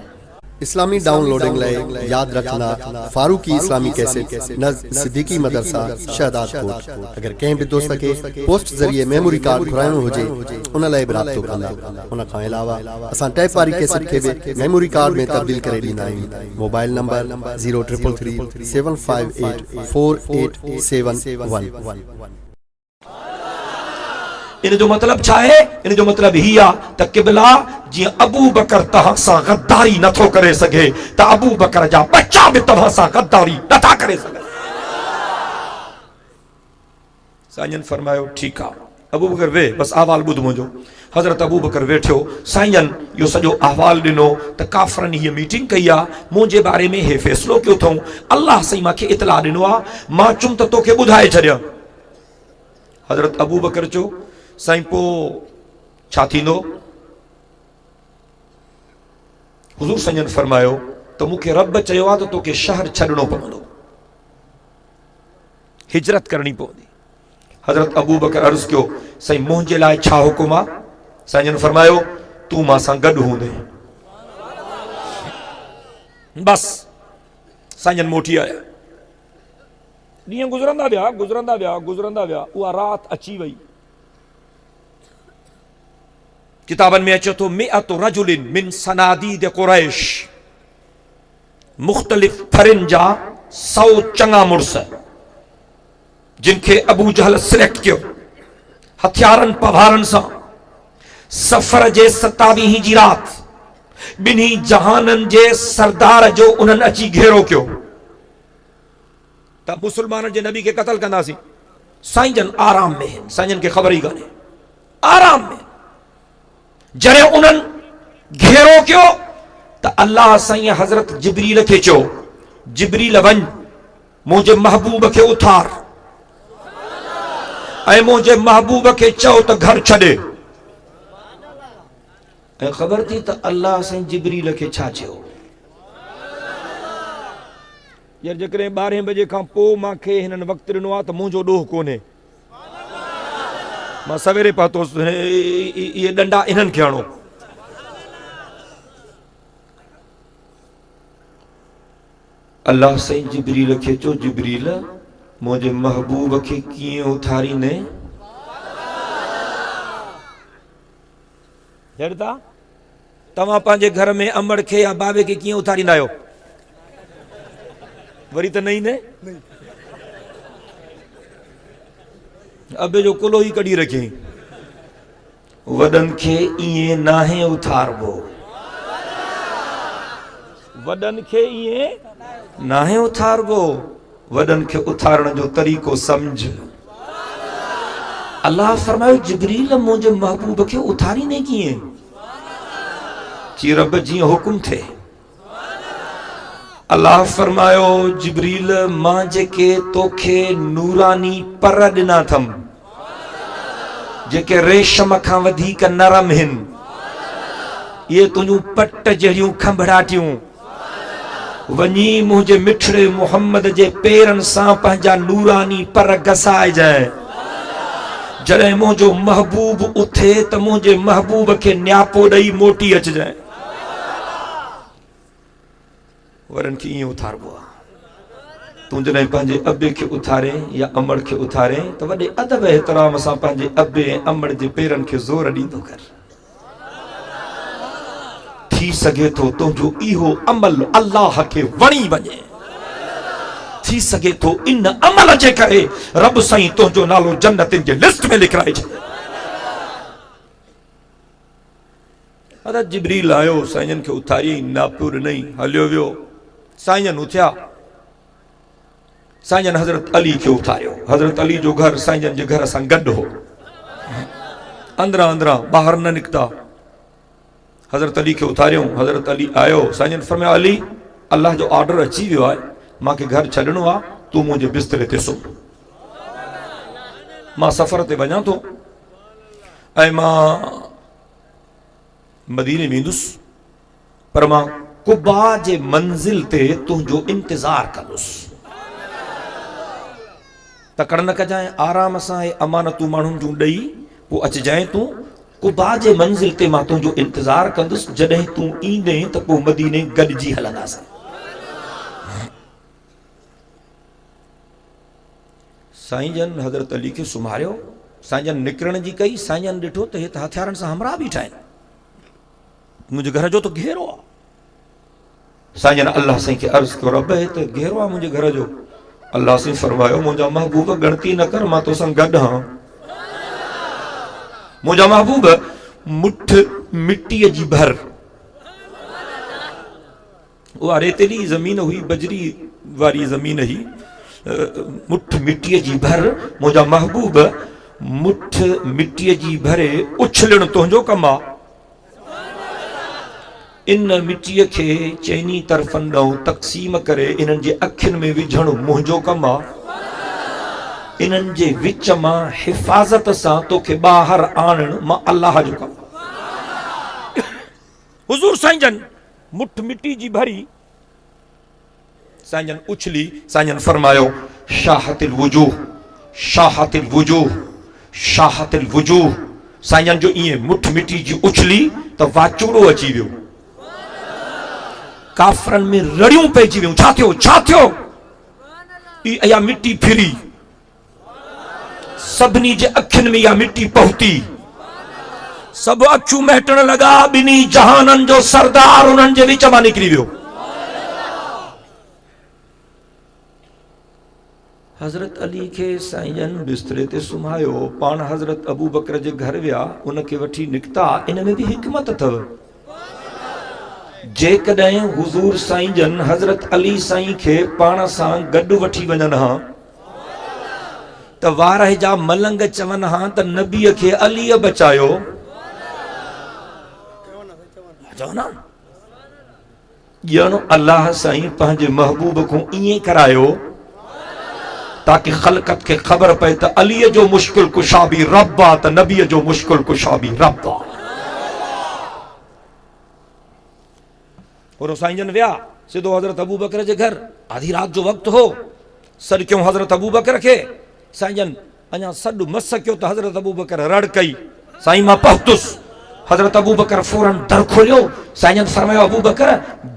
इस्लामी डाउनलोडिंग लाइ याद रखना फारूकी इस्लामी कैसेट नज़ सिद्दीकी मदरसा शहदाद कोट। अगर कंहिं बि दोस्त खे पोस्ट ज़रिए मेमोरी कार्ड घुराइणो हुजे, उन लाइ बि राब्तो कंदा। उन खां अलावा असां टैप वारी कैसेट खे बि मेमोरी कार्ड में तब्दील करे ॾींदा आहियूं। Mobile number 0333 758 4871। इन जो मतलब छा है? इन जो मतलब ही आ त क़िबला जी अबू बकर तहां सां गद्दारी नथो करे सके, त अबू बकर जा बच्चा भी तहां सां गद्दारी नथा करे सके। साईं फरमायो ठीक आ, अबू बकर वे, बस अहवाल ॿुध मुंहिंजो। हज़रत अबू बकर वेठो। साईं जन इहो सॼो अहवाल ॾिनो त काफ़रनि हीअ मीटिंग कई आ, मुंहिंजे बारे में हे फ़ैसिलो कयो अथऊं, अल्लाह साईं मूंखे इतला ॾिनो आ, मां चुम त तोखे ॿुधाए छॾियां। हज़रत अबू बकर चयो, साईं पोइ छा थींदो? हुज़ूर साईं जन फरमायो त मूंखे रब चयो आहे त तोखे शहर छॾणो पवंदो, हिजरत करणी पवंदी। हज़रत अबू बकर अर्ज़ कयो, साईं मुंहिंजे लाइ छा हुकुम आहे? साईं जन फरमायो, तूं मां सां गॾु हूंदे। बस साईं जन मोटी आया। ॾींहं गुज़रंदा विया, गुज़रंदा विया, गुज़रंदा विया। उहा राति अची वई। किताबन में अचे तो मिअतु रजुलिन मिन सनादीद कुरैश, मुख्तलिफ फरिन जा 100 चङा मुड़स जिनखे अबू जहल सिलेक्ट कियो, हथियारनि पवारनि सां। सफ़र जे 27 जी राति ॿिन्ही जहाननि जे सरदार जो उन्हनि अची घेरो कयो त मुसलमाननि जे नबी खे क़तल कंदासीं। साईं जन आराम में, साईं जन खे ख़बर ई कान्हे, आराम में। जॾहिं उन्हनि घेरो कयो त अल्लाह साईं हज़रत जिब्रील खे चयो, जिब्रील वञ, मुंहिंजे महबूब खे उथार ऐं मुंहिंजे महबूब खे चओ त घर छॾे। ऐं ख़बर थी त अल्लाह साईं जिब्रील खे छा चयो? यार जेकॾहिं 12 बजे खां पोइ मूंखे हिननि वक़्तु ॾिनो आहे त मुंहिंजो ॾोह कोन्हे, मां सवेरे पहुतोसि, इहे डंडा इन्हनि खे हणो। अल्लाह साईं जिब्रील खे चयो, जिब्रील मुंहिंजे महबूब खे कीअं उथारींदे? जड़ता तव्हां पंहिंजे घर में अमड़ खे या बाबे खे कीअं उथारींदा आहियो? वरी त न ईंदे, अबे जो कुलो ई कढी रखी। वॾनि खे ईअं नाहे उथारबो, वॾनि खे ईअं नाहे उथारबो, वॾनि खे उथारण जो तरीक़ो समझ। अल्लाह फरमायो, जिब्रील मुंहिंजे महबूब खे उथारींदे कीअं? जी रब जी हुकुम थे। अल्लाह फरमायो जिब्रील मां जेके तोखे नूरानी पर ॾिना थम जेके रेशम खां वधीक नरम हिन, ये तुझू पट जहिड़ियूं खंभड़ाटियूं वञी मुझे मिठड़े मोहम्मद जे पेरन सां पंहिंजा नूरानी पर घसाइजांइ। जॾहिं मुझो महबूब उथे त मुझे महबूब के न्यापो ॾेई मोटी अचजांइ। वरन खे ईअं उथारबो आहे। तूं जॾहिं पंहिंजे अबे खे उथारे या अमड़ खे उथारे त वॾे अदब एहतराम सां पंहिंजे अबे ऐं अमड़ जे पेरनि खे ज़ोर ॾींदो कर। थी सघे थो तुंहिंजो इहो अमल अल्लाह खे वणी वञे, थी सघे थो इन अमल जे करे रब साईं तुंहिंजो नालो जन्नतिन जे लिस्ट में लिखाइजे। हज़रत जिब्रील आयो, साईं खे उथारी, नापुर नहीं हलियो वियो। साईं उथिया, साईं हज़रत अली खे उथारियो। हज़रत अली जो घर साईं जे घर सां गॾु हो, अंदरां अंदरां ॿाहिरि न निकिता। हज़रत अली खे उथारियो, हज़रत अली आयो। साईं फरमाया अली अल्लाह जो ऑर्डर अची वियो आहे, मांखे घर छॾिणो आहे, तूं मुंहिंजे बिस्तरे ते सुम। मां सफ़र ते वञा थो ऐं मां मदीने वेंदुसि, पर मां कुबा जे मंज़िल ते तुंहिंजो इंतज़ार कंदुसि। तकड़ न कजांइ, आराम सां अमानतूं माण्हुनि जूं ॾेई पोइ अचिजांइ। तूं कुबा जे मंज़िल ते मां तुंहिंजो इंतज़ार कंदुसि। जॾहिं तूं ईंदे त पोइ मदीने गॾिजी हलंदासीं। साईं जन हज़रत अली खे सुम्हारियो। साईं जन निकिरण जी कई। साईं जन ॾिठो त हे त हथियारनि सां हमरा बीठा आहिनि, मुंहिंजे घर जो त घेरो आहे। साईं जन अल्लाह साईं खे अर्ज़ु कयो, रब हे त घेरो आहे मुंहिंजे घर जो। अल्लाह साईं फरमायो, मुंहिंजा महबूब गणती न कर, मां तोसां गॾु आहियां। मुंहिंजा महबूब मुठ मिट्टीअ जी भर, उहा रेतीली ज़मीन हुई, बजरी वारी ज़मीन हुई, मुठ मिट्टीअ जी भर। मुंहिंजा महबूब मुठ मिट्टीअ जी भरे उछलण तुंहिंजो कमु आहे। इन मिट्टीअ खे चइनी तरफ़नि ॾांहुं तक़सीम करे इन्हनि जे अखियुनि में विझण मुंहिंजो कमु आहे। इन्हनि जे विच मां हिफ़ाज़त सां तोखे ॿाहिरि आणणु मां अल्लाह जो कमु आहे। हुज़ूर साईं जन मुठ मिट्टी जी भरी, साईं जन उछली। साईं जन फरमायो, शाहतिल वुजूह, शाहतिल वुजूह, शाहतिल वुजूह। साईं जन जो ईअं मुठ मिट्टी जी उछली त वाचूड़ो अची वियो। काफ़रनि में रड़ियूं पइजी वियूं। छा थियो, छा थियो? इहा मिट्टी फिरी, सभिनी जे अखियुनि में इहा मिट्टी पहुती। सभु अखियूं महटण लॻा। ॿिन्ही जहाननि जो सरदार उन्हनि जे विच मां निकिरी वियो। हज़रत अली खे साईं जन बिस्तरे ते सुम्हायो। पाण हज़रत अबू बकर जे घर विया, उनखे वठी निकिता। इन में बि हिकमत अथव। जेकॾहिं हुज़ूर साईं जन हज़रत अली साईं खे पाण सां गॾु वठी वञनि हा त वारह जा मलंग चवनि हा त नबीअ खे अलीअ बचायो। ॼण अल्लाह साईं पंहिंजे महबूब खां ईअं करायो ताकि ख़ल्क़त खे ख़बर पए त अलीअ जो मुश्किल कुशा बि रब आहे, त नबीअ जो मुश्किल कुशा बि रब आहे। और साईं जन विया सिधो हज़रत अबू बकर जे घर। आधी रात जो वक़्तु हो। सॾु कयूं हज़रत अबू बकर खे। साईं जन अञा सॾु मस कयो त हज़रत अबू बकर रड़ कई, साईं मां पहुतुसि। हज़रत अबू बकर फौरन दर खोलियो। साईं जन फरमायो, अबू बकर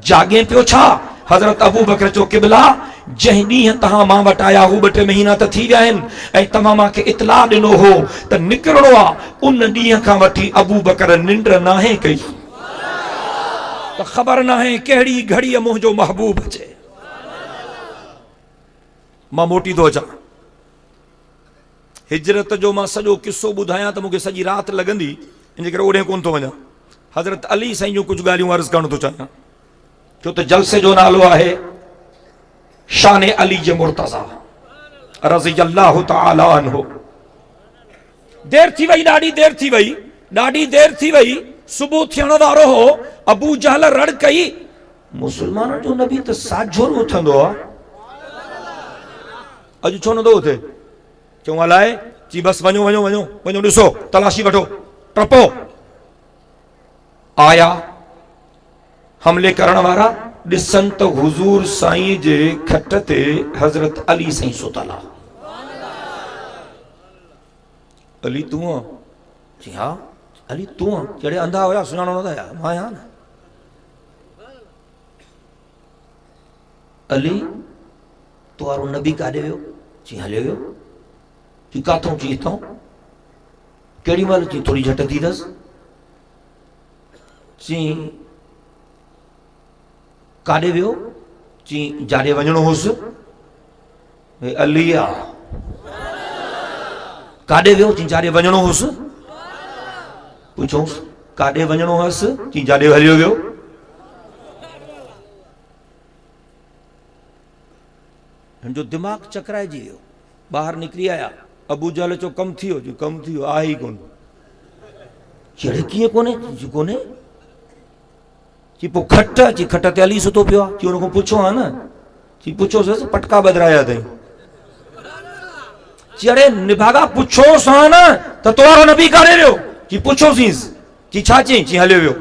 जागे पियो छा? हज़रत अबू बकर चयो, क़िबला जंहिं ॾींहुं तव्हां मां वटि आया हू 2-3 महीना त थी विया आहिनि ऐं तव्हां मूंखे इतला ॾिनो हो त निकिरणो आहे। उन ॾींहं खां वठी अबू बकर निंड नाहे कई, त ख़बर नाहे कहिड़ी घड़ीअ मुंहिंजो महबूब अचे। मां मोटी थो अचां। हिजरत जो मां सॼो किस्सो ॿुधायां त मूंखे सॼी राति लॻंदी, इन करे ओॾे कोन थो वञा। हज़रत अली साईं जूं कुझु ॻाल्हियूं अर्ज़ु करणु थो चाहियां, छो त जलसे जो नालो आहे शान अली जे मुर्तज़ा रज़ी अल्लाह तआला अन्हु। देर थी वई, ॾाढी देर थी वई, ॾाढी देर थी वई। सुबुह थियण वारो हो, अबू जहल रड़ कई, मुसलमाननि जो नबी त साझो उथंदो आहे, अॼु छो नथो उथे? चऊं अलाए, चई बसि वञो वञो वञो वञो, ॾिसो तलाशी वठो, टपो। आया हमले करण वारा, ॾिसनि त हुज़ूर साईं जे खट ते हज़रत अली साईं सुतल आहे। अली तूं आहीं? जी हा। अली तूं आहीं? जहिड़े अंधा हुया सुञाणो नथा आया, मां आहियां न। अली तो वारो नबी काॾे वियो? जी हलियो वियो। जी काथों? जी हितां। केॾी महिल? जी थोड़ी झट थी अथसि। जी काॾे वियो? जी जाॾे वञिणो हुअसि। अली आहे। काॾे वियो? जी जाॾे वञिणो हुअसि। पुछोसि काॾे वञिणो हुअसि? जी जाॾे हलियो वियो। हिन जो दिमाग़ चकराइजी वियो, ॿाहिरि निकिरी आया। अबू जहल चयो कमु थी वियो? जी कमु थी वियो, आहे ई कोन। जहिड़े कीअं कोन्हे? जी कोन्हे। जी पोइ खट? जी खट ते अली सुतो पियो आहे। जी हुन खां पुछो आहे न। जी पुछोसि पटका बदिराया अथई। जी अड़े निभागा पुछोसि हा न त तोवारो नबी काॾे वियो? जी पुछोसींसि। जी छा चई? जी हलियो वियो।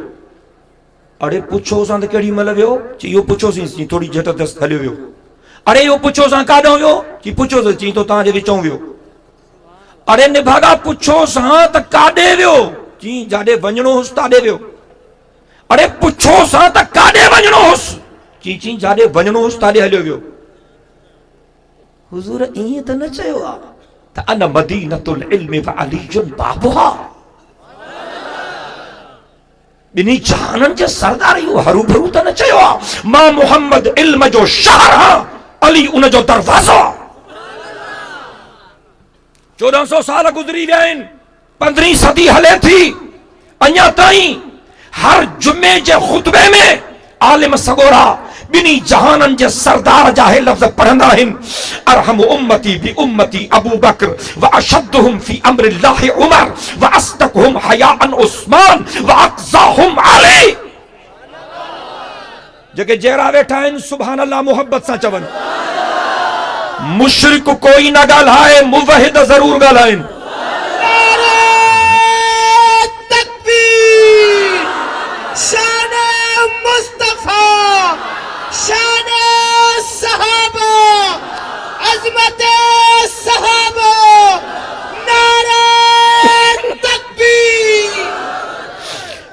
अड़े पुछोसि हा त केॾी महिल वियो? जी इहो पुछोसींसि। जी थोड़ी झट अथसि, हलियो वियो। अरे इहो पुछोसि हा काॾों वियो? जी पुछोसि। जी तो तव्हांजे विचों वियो। अरे निभागा पुछोसि हा त काॾे वियो? जी जाॾे वञिणो हुअसि ताॾे वियो। अरे पुछोसि हा त काॾे वञिणो हुअसि? जी जाॾे वञिणो हुअसि ताॾे हलियो वियो। हुज़ूर ईअं त न चयो आहे त अन मदीनतुल इल्मि व अलीयुन बाबुहा, ॿिन्ही जहाननि जे सरदार इहो हरू भरू त न चयो आहे मां मुहम्मद इल्म जो शहर हां, अली उन जो दरवाज़ो। 1400 साल गुज़री विया आहिनि, 15वीं सदी हले थी, अञा ताईं हर जुमे जे खुतबे में आलिम सगोरा ॿिन्ही जहाननि जे सरदार जा हे लफ़्ज़ पढ़ंदा आहिनि, अरहम उम्मती बि उम्मती अबू बकर व अशद्दुहुम फी अम्रिल्लाहि उमर व अस्दक़ुहुम हयाअन उस्मान व अक़ज़ाहुम अली। जेके जहिड़ा वेठा आहिनि सुभान अल्लाह मोहब्बत सां चवनि। मुशरिक कोई न ॻाल्हाए, मुवहिद ज़रूर ॻाल्हाइनि।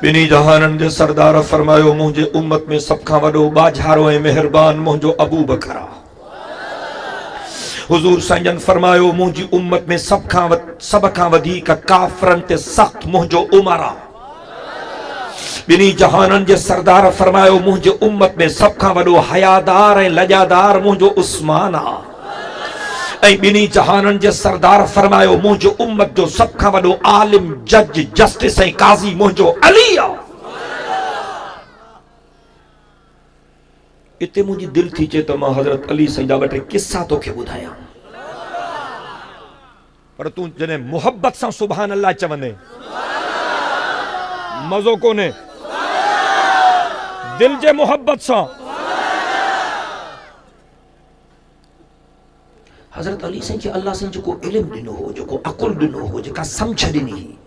ॿिन्ही जहाननि जे सरदार फरमायो मुंहिंजे उम्मत में सभ खां वॾो बाझारो ऐं मेहरबान मुंहिंजो अबू बकर आहे। हुज़ूर साईं फरमायो मुंहिंजी उम्मत में सभ खां वधीक काफ़रनि ते सख़्त मुंहिंजो उमर आहे। ॿिन्ही जहाननि जे सरदार फरमायो मुंहिंजे उम्मत में सभ खां वॾो हयादार ऐं लजादार मुंहिंजो उस्मान आहे। ऐं ॿिन्ही जहाननि जे सरदार फरमायो मुंहिंजे उम्मत जो सभ खां वॾो आलिम जज जस्टिस ऐं काज़ी मुंहिंजो अली आहे। इते मुंहिंजी दिलि थी चए त मां हज़रत अली साईं जा ॿ टे किस्सा तोखे ॿुधायां, पर तूं जॾहिं मुहब्बत सां सुभान अल्लाह चवंदे मज़ो कोन्हे। दिल जे मोहब्बत सां हज़रत अली साईं खे अल्लाह साईं जेको इल्मु ॾिनो हो, जेको अकुल ॾिनो हो, जेका सम्झ ॾिनी,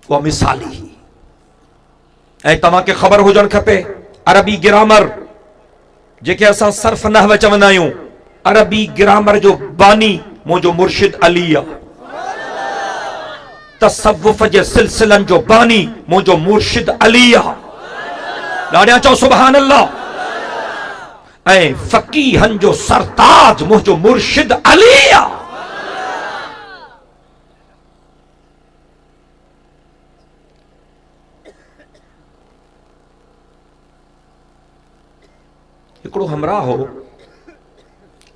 उहा मिसाली ही। ऐं तव्हांखे ख़बर हुजणु खपे अरबी ग्रामर जेके असां सर्फ नहव चवंदा आहियूं, अरबी ग्रामर जो बानी मुंहिंजो मुर्शिद अली आहे। तसव्वुफ जे सिलसिलनि जो बानी मुंहिंजो मुर्शिद अली आहे। ॾाढा चओ सुभान अल्लाह। ऐं फ़क़ीहनि जो सरताज मुंहिंजो मुर्शिद अली आहे। हिकिड़ो हमराह हो,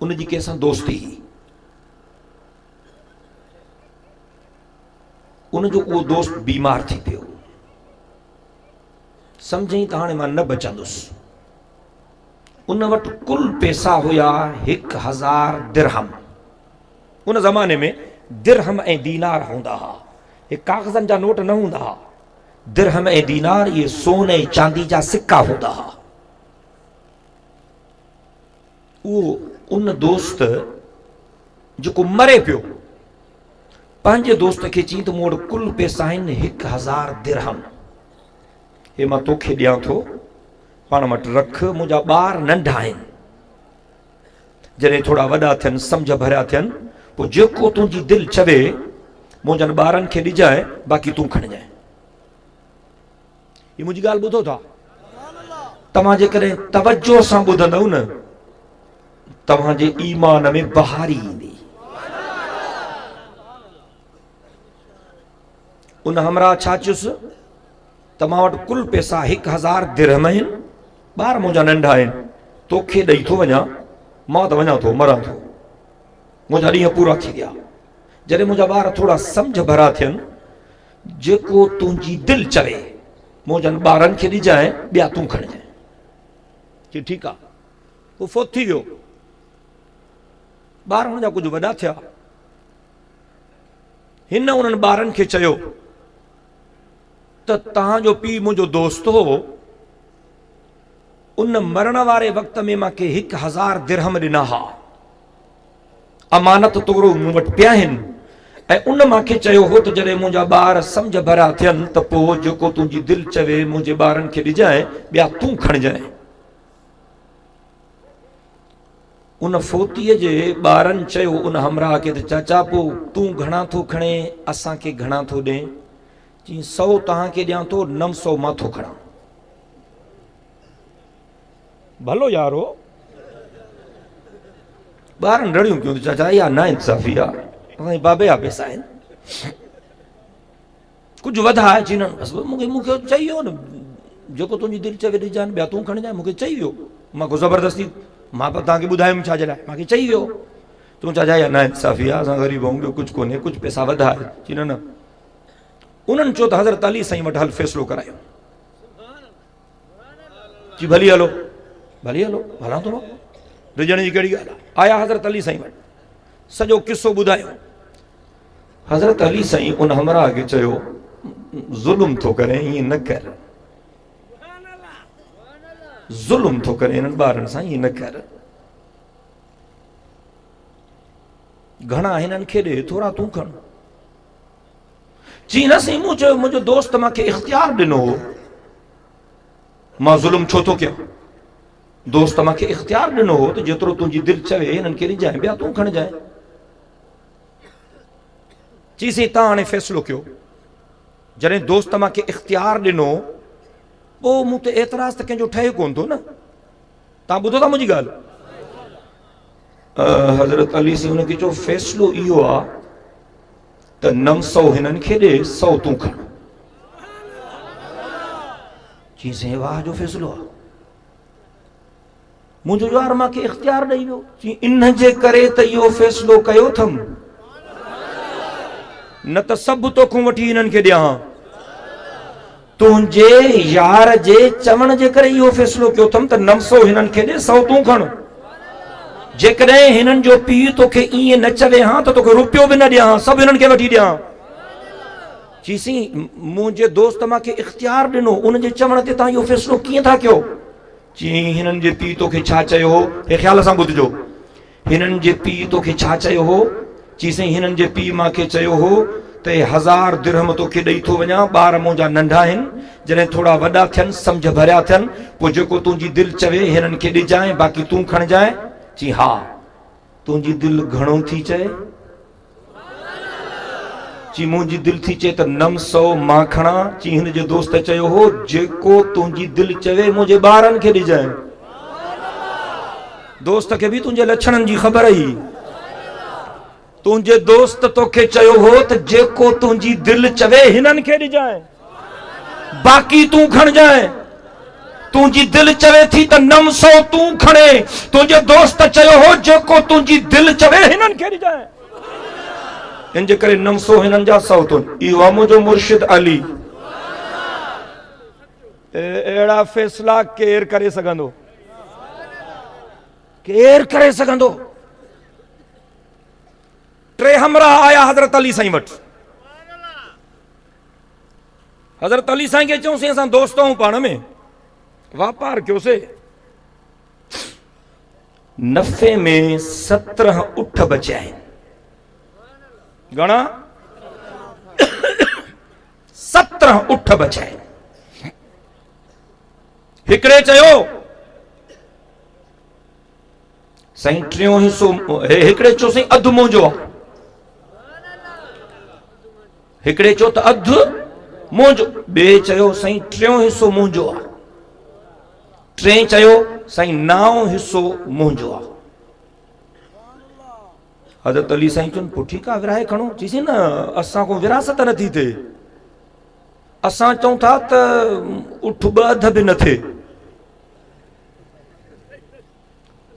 उनजी कंहिंसां दोस्ती, उनजो उहो दोस्त बीमार थी पियो, सम्झई त हाणे मां न बचंदुसि। उन वटि कुल पैसा हुया 1000 दिरहम। उन ज़माने में दिरहम ऐं दीनार हूंदा हा। हे कागज़नि जा नोट न हूंदा हा। दिरहम ऐं दीनार ये सोन ऐं चांदी जा सिक्का हूंदा हा। उहो उन दोस्त जेको मरे पियो पंहिंजे दोस्त खे चई त मूं वटि कुल पैसा आहिनि 1000 दिरहम, हे मां तोखे ॾियां थो, पाण वटि रख, मुंहिंजा ॿार नंढा आहिनि, जॾहिं थोड़ा वॾा थियनि सम्झ भरिया थियनि पोइ जेको तुंहिंजी दिलि चवे मुंहिंजनि ॿारनि खे ॾिजाए, बाक़ी तूं खणजांइ। ही मुंहिंजी ॻाल्हि ॿुधो था? तव्हां जेकॾहिं तवजो सां ॿुधंदव न तव्हांजे ईमान में बहारी ईंदी। उन हमरा छा चयुसि त मां वटि कुल पैसा 1000 दिरहम आहिनि, ॿार मुंहिंजा नंढा आहिनि, तोखे ॾेई थो वञा, मां त वञा थो, मरां थो, मुंहिंजा ॾींहं पूरा थी विया। जॾहिं मुंहिंजा ॿार थोड़ा सम्झ भरा थियनि, जेको तुंहिंजी दिलि चवे मुंहिंजनि ॿारनि खे ॾिजांइ, ॿिया तूं खणजांइ। चई ठीकु आहे। पोइ फोत थी वियो। ॿार हुनजा कुझु वॾा थिया। हिन उन्हनि ॿारनि खे चयो त तव्हांजो पीउ मुंहिंजो दोस्त हो, उन मरण वारे वक़्त में मूंखे 1000 दिरहम ॾिना हा, अमानत तोरो मूं वटि पिया आहिनि, ऐं उन मूंखे चयो हो त जॾहिं मुंहिंजा ॿार सम्झ भरिया थियनि त पोइ जेको तुंहिंजी दिलि चवे मुंहिंजे ॿारनि खे ॾिजांइ, ॿिया तूं खणजांइ। उन फोतीअ जे ॿारनि चयो उन हमराह खे त चाचा पोइ तूं घणा थो खणे, असांखे घणा थो ॾे? चई 100 तव्हांखे ॾियां थो, 900 मां थो खणां। भलो यारो, ॿारनि रड़ियूं कयूं, चाचा इहा ना इंसाफ़ी आहे, असांजे बाबे जा पैसा आहिनि, कुझु वधाए। चई न मूंखे चई वियो न, जेको तुंहिंजी दिलि चवे ॾिजांइ, ॿिया तूं खणजांइ, मूंखे चई वियो, मां को ज़बरदस्ती मां पर तव्हांखे ॿुधायुमि छा जे लाइ, मूंखे चई वियो। तूं चाचा इहा ना इंसाफ़ी आहे, असां ग़रीब आहियूं, ॿियो कुझु कोन्हे, कुझु पैसा वधाए। चई न न। उन्हनि चयो त हज़रत अली साईं वटि हल फ़ैसिलो करायो। जी भली हलो, भली हलो, हलां थो, रिजण जी कहिड़ी ॻाल्हि आहे। आया हज़रत अली साईं वटि, सॼो किस्सो ॿुधायो। हज़रत अली साईं उन हमराह खे चयो ज़ुल्म थो करे, ईअं न कर, ज़ुल्म थो करे हिननि ॿारनि सां, ईअं न कर, घणा हिननि खे ॾे, थोरा तूं खण। चई न साईं, मूं चयो मुंहिंजो दोस्त मूंखे इख़्तियार ॾिनो हो, मां ज़ुल्म छो थो कयां? दोस्त मूंखे इख़्तियार ॾिनो हो त जेतिरो तुंहिंजी दिलि चवे हिननि खे ॾिजांइ, ॿिया तूं खणजांइ। चई साईं तव्हां हाणे फ़ैसिलो कयो। जॾहिं दोस्त मूंखे इख़्तियार ॾिनो पोइ मूं ते एतिराज़ त कंहिंजो ठहे कोन थो न। तव्हां ॿुधो था मुंहिंजी ॻाल्हि? हज़रत अली साईं हुनखे चयो फ़ैसिलो इहो आहे त 900 हिननि खे ॾे, 100 तूं खण। चई साईं वाह जो फ़ैसिलो आहे, मुंहिंजो यार मूंखे इख़्तियार ॾेई वियो। चई इन जे करे त इहो फ़ैसिलो कयो अथमि, न त सभु तोखूं वठी हिननि खे ॾियां, तुंहिंजे यार जे चवण जे करे इहो फ़ैसिलो कयो अथमि त 900 हिननि खे ॾे, 100 तूं खण। जेकॾहिं हिननि जो पीउ तोखे ईअं न चवे हा त तोखे रुपयो बि न ॾियां, सभु हिननि खे वठी ॾियां। चई साईं मुंहिंजे दोस्त मूंखे इख़्तियार ॾिनो, उन जे चवण ते तव्हां इहो फ़ैसिलो कीअं था कयो? चई हिननि जे पीउ तोखे छा चयो हो, हे ख़्याल सां ॿुधिजो, हिननि जे पीउ तोखे छा चयो हो? चई साईं हिननि जे पीउ मूंखे चयो हो त 1000 दिरहम तोखे ॾेई थो वञा, ॿार मुंहिंजा नंढा आहिनि, जॾहिं थोड़ा वॾा थियनि सम्झ भरिया थियनि पोइ जेको तुंहिंजी दिलि चवे हिननि खे ॾिजांइ, बाक़ी तूं खणजांइ। चई हा, तुंहिंजी दिलि घणो थी चए? चई मुंहिंजी दिलि थी चए त 900 मां खणां। चई हिन जे दोस्त चयो हो जेको तुंहिंजी दिलि चवे मुंहिंजे ॿारनि खे ॾिजांइ। दोस्त खे बि तुंहिंजे लक्षणनि जी ख़बर हुई। तुंहिंजे दोस्त तोखे चयो हो त जेको तुंहिंजी दिलि चवे हिननि खे ॾिजांइ, बाक़ी तूं खणजांइ। तुंहिंजी दिलि चवे थी त 900 तूं खणे, तुंहिंजे दोस्त चयो हो जेको तुंहिंजी दिलि चवे हिननि खे ॾिजांइ। इन जे करे 900 हिननि जा, 100 तूं। इहो आहे मुंहिंजो मुर्शिद अली। अहिड़ा फ़ैसिला केरु करे सघंदो? केरु करे सघंदो? टे हमरा आया हज़रत अली साईं वटि। हज़रत अली साईं खे चयूंसीं असां दोस्त आहियूं, पाण में वापार कयोसीं। नफ़े में 17 उठ बचिया आहिनि। घणा? 17 उठ बचिया आहिनि। हिकिड़े चयो साईं टियों हिसो, हिकिड़े चयो साईं अधु मुंहिंजो आहे। हिकिड़े चयो त अधु मुंहिंजो, ॿिए चयो साईं टियों हिसो मुंहिंजो आहे, टे चयो साईं 9 हिसो मुंहिंजो आहे। हज़रत अली साईं चवनि पोइ ठीकु आहे विराए खणो। चईसीं न असां को विरासत नथी थिए, असां चऊं था त उठ 2 अध बि न थिए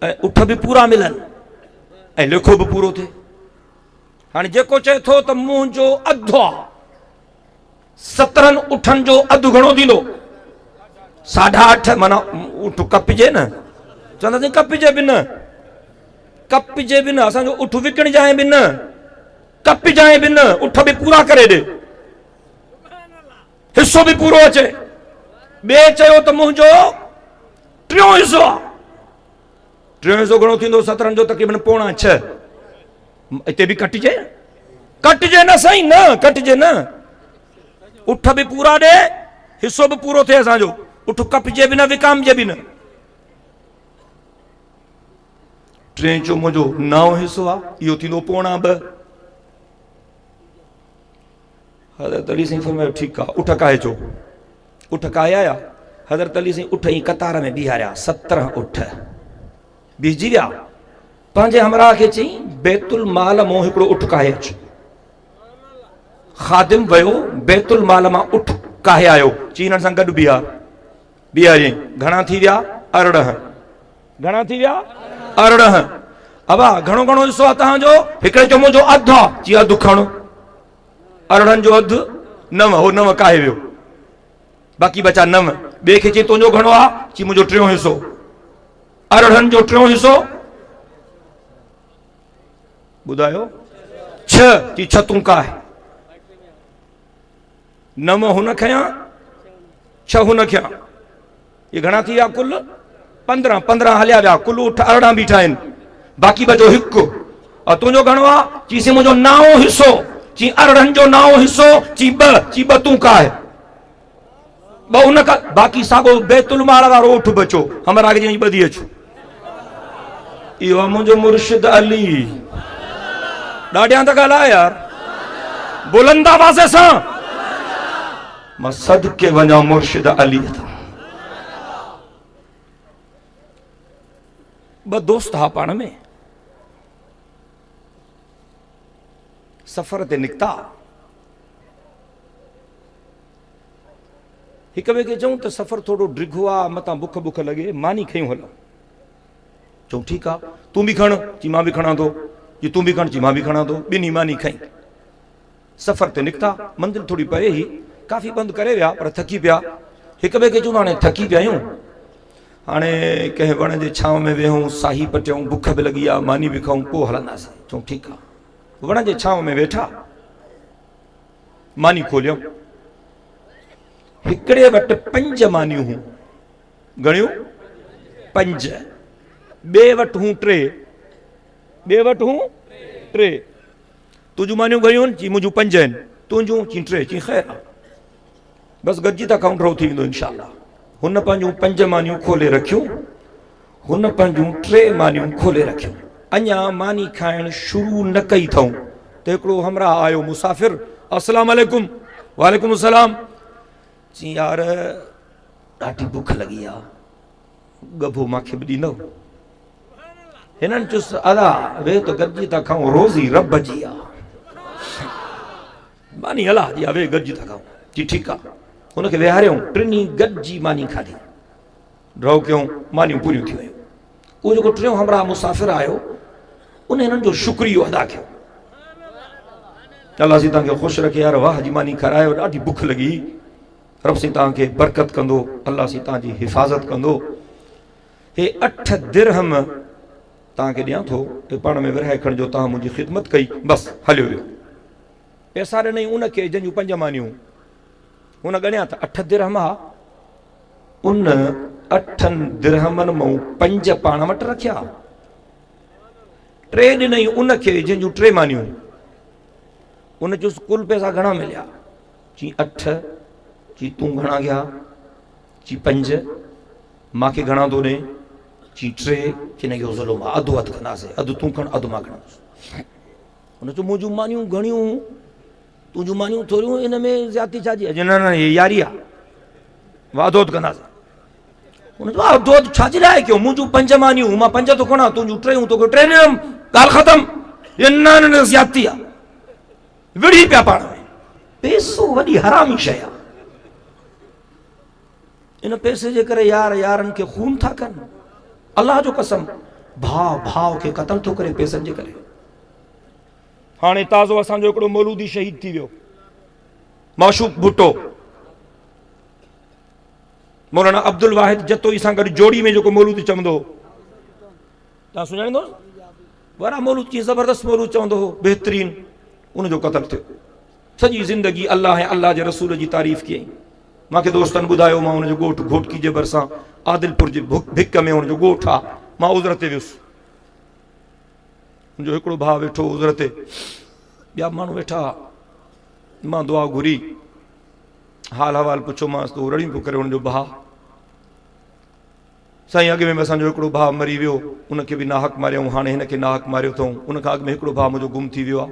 ऐं उठ बि पूरा मिलनि ऐं लिखो बि पूरो थिए। हाणे जेको चए थो त मुंहिंजो अधु आहे, 17 उठनि जो अधु घणो थींदो? 8.5 माना उठ कपिजे न, चवंदासीं कपिजे बि न, कपिजे बि न, असांजो उठ विकिणजाए बि न, कपिजाए बि न, उठ बि पूरा करे ॾे, हिसो बि पूरो अचे। ॿिए चयो त मुंहिंजो 3 हिसो आहे, 3 हिसो घणो थींदो? 17 जो तक़रीबन 5.25। हिते बि कटिजे, कटिजे न साईं, न कटिजे न, उठ बि पूरा ॾे, हिसो बि पूरो थिए असांजो, उठ कपिजे बि न, विकामजे बि न। 3 जो मुंहिंजो 9 हिसो आहे, इहो थींदो 2.25। हज़रत अली साईं फरमायो ठीकु आहे, उठ काहे चो? उठ काहे आया? हज़रत अली साईं उठ ई कतार में बीहारिया, 17 उठ बीहजी विया। पंहिंजे हमरा खे चई बैतुल माल मां हिकिड़ो उठ काहे अच। ख़ादिम वियो बैतुल माल मां उठ काहे आयो, चई हिननि सां गॾु बीहारियईं। घणा थी विया? 18। घणा थी विया? 18। अबा घणो घणो हिसो आहे तव्हांजो? हिकिड़े चयो मुंहिंजो अधु आहे, चई अधु खणो। 18 जो अधु 9, हो 9 काहे वियो, बाक़ी बचा 9। ॿिए खे चई तुंहिंजो घणो आहे, चई मुंहिंजो 3 हिसो। 18 जो 3 हिसो ॿुधायो 6, चई 6 तूं काहे। 9 हुन खयां, 6 हुन खयां, ये घणा थी विया कुल? 15। 15 हलिया विया, कुल उठ 18 बीठा आहिनि, बाक़ी बचो हिकु। और तुंहिंजो घणो आहे? चईसीं मुंहिंजो 9 हिसो, चई 18 जो 9 हिसो, चई 2, चई 2 तूं काहे। 2 हुन का, बाक़ी साॻो बैतुल माल वारो उठ बचो, हमरा खे चई ॿधी अचो। इहो आहे मुंहिंजो मुर्शिद अली। ॾाढियां त ॻाल्हाए यार, बुलंद आवाज़ सां मां सदके वञा मुर्शिद अली तां। 2 दोस्त हा पाण में, सफ़र ते निकिता। हिक ॿिए खे चऊं त सफ़र थोरो डिघो आहे, मतां बुख बुख लॻे, मानी खयूं हल। चऊं ठीकु आहे, तूं बि खण, चई मां बि खणां थो, जी तूं बि खण, चई मां बि खणां थो। ॿिन्ही मानी खई, सफ़र ते निकिता। मंदिर थोरी परे ई, काफ़ी बंदि करे विया पर थकी पिया। हिक ॿिए खे चऊं हाणे थकी पिया आहियूं, हाणे कंहिं वण जे छांव में वेहूं, साही पटियूं, बुख बि लॻी आहे, मानी बि खाऊं, पोइ हलंदासीं। चऊं ठीकु आहे। वण जे छांव में वेठा, मानी खोलियूं। हिकिड़े वटि 5 मानियूं हुयूं। घणियूं? 5। ॿिए वटि हूं 3, ॿिए वटि हूं 3। तुंहिंजूं मानियूं घणियूं आहिनि? चई मुंहिंजूं 5 आहिनि। तुंहिंजूं? चई 3। चई ख़ैर आहे, बसि गॾिजी था काउंटर थी वेंदो इंशाअल्लाह। हुन पंहिंजूं 5 मानियूं खोले रखियूं, हुन पंहिंजूं 3 मानियूं खोले रखियूं। अञा मानी खाइण शुरू न कई अथऊं त हिकिड़ो हमरा आयो मुसाफ़िर, अस्सलाम वालेकुम। वालेकुम अस्सलाम। चई यार ॾाढी बुख लॻी आहे, गभो मूंखे बि ॾींदव? हिननि चुस अदा वे तो गॾिजी था खाऊं, रोज़ी रब जी आहे, मानी अलाह जी आहे, वे गॾिजी था खाऊं। जी ठीकु आहे। हुनखे विहारियऊं, 3 गॾिजी मानी खाधी, ड्रॉ कयूं, मानियूं पूरियूं थी वियूं। उहो जेको 3 हमरा मुसाफ़िर आयो, उन हिननि जो शुक्रियो अदा कयो। अलाह साईं तव्हांखे ख़ुशि रखे यार, वाह जी मानी खारायो, ॾाढी बुख लॻी, रब साईं तव्हांखे बरकत कंदो, अलाह साईं तव्हांजी हिफ़ाज़त कंदो। हे 8 दिरहम तव्हांखे ॾियां थो पाण में विरहाए खणिजो, तव्हां मुंहिंजी ख़िदमत कई, बसि हलियो वियो। पैसा ॾिनई उनखे जंहिंजूं 5 मानियूं, हुन ॻणिया त 8 दिरहम हा, उन 8 दिरहमनि मां 5 पाण वटि रखिया। 3 ॾिनई उनखे जंहिंजूं 3 मानियूं, उन चयुसि कुल पैसा घणा मिलिया? चई 8। चई तूं घणा गया? चई 5। मूंखे घणा थो ॾे? चई 3। चई न इहो ज़ुल्म आहे, अधु अधु कंदासीं, अधु तूं खण अधु मां खणंदुसि। हुन चयो मुंहिंजूं मानियूं घणियूं, तुंहिंजूं मानियूं थोरियूं, इन में ज़्यादती छा जी? न न हे यारी आहे, अधु अधु कंदासीं। हुन चयो अधु अधु छाजे लाइ कयो? मुंहिंजूं 5 मानियूं, मां 5 थो खणा, तुंहिंजूं 3, तोखे 3 ॾिनमि, ॻाल्हि ख़तमु। न ज़्यादती आहे, विड़ी पिया पाण में। पैसो वॾी हरामी शइ आहे। इन पैसे जे करे यार यारनि खे खून था कनि। अलाह जो कसम, भाउ भाउ खे क़तल थो करे पैसनि जे करे। हाणे ताज़ो असांजो हिकिड़ो मौलूदी शहीद थी वियो, माशूक भुट्टो। मौलाना अब्दुल वाहिद जतोई सां गॾु जोड़ी में जेको मौलूद चवंदो हो, तव्हां सुञाणींदो? वरा मौलूद कीअं ज़बरदस्त मौलूद चवंदो हो, बहितरीन। उनजो क़तल थियो। सॼी ज़िंदगी अल्लाह ऐं अल्लाह जे रसूल जी तारीफ़ कयईं। मूंखे दोस्तनि ॿुधायो, मां हुनजो ॻोठु घोटकी जे भरिसां आदिलपुर जे भिक में हुनजो ॻोठु आहे, मां उज़र ते वियुसि। मुंहिंजो हिकिड़ो भाउ वेठो उज़र ते, ॿिया माण्हू वेठा। मां दुआ घुरी, हाल अहवाल पुछोमांसि, त रड़ियूं पियो करे हुनजो भाउ। साईं अॻु में असांजो हिकिड़ो भाउ मरी वियो, उनखे बि नाहक मारियऊं, हाणे हिनखे नाहक मारियो अथऊं। उनखां अॻु में हिकिड़ो भाउ मुंहिंजो गुम थी वियो आहे।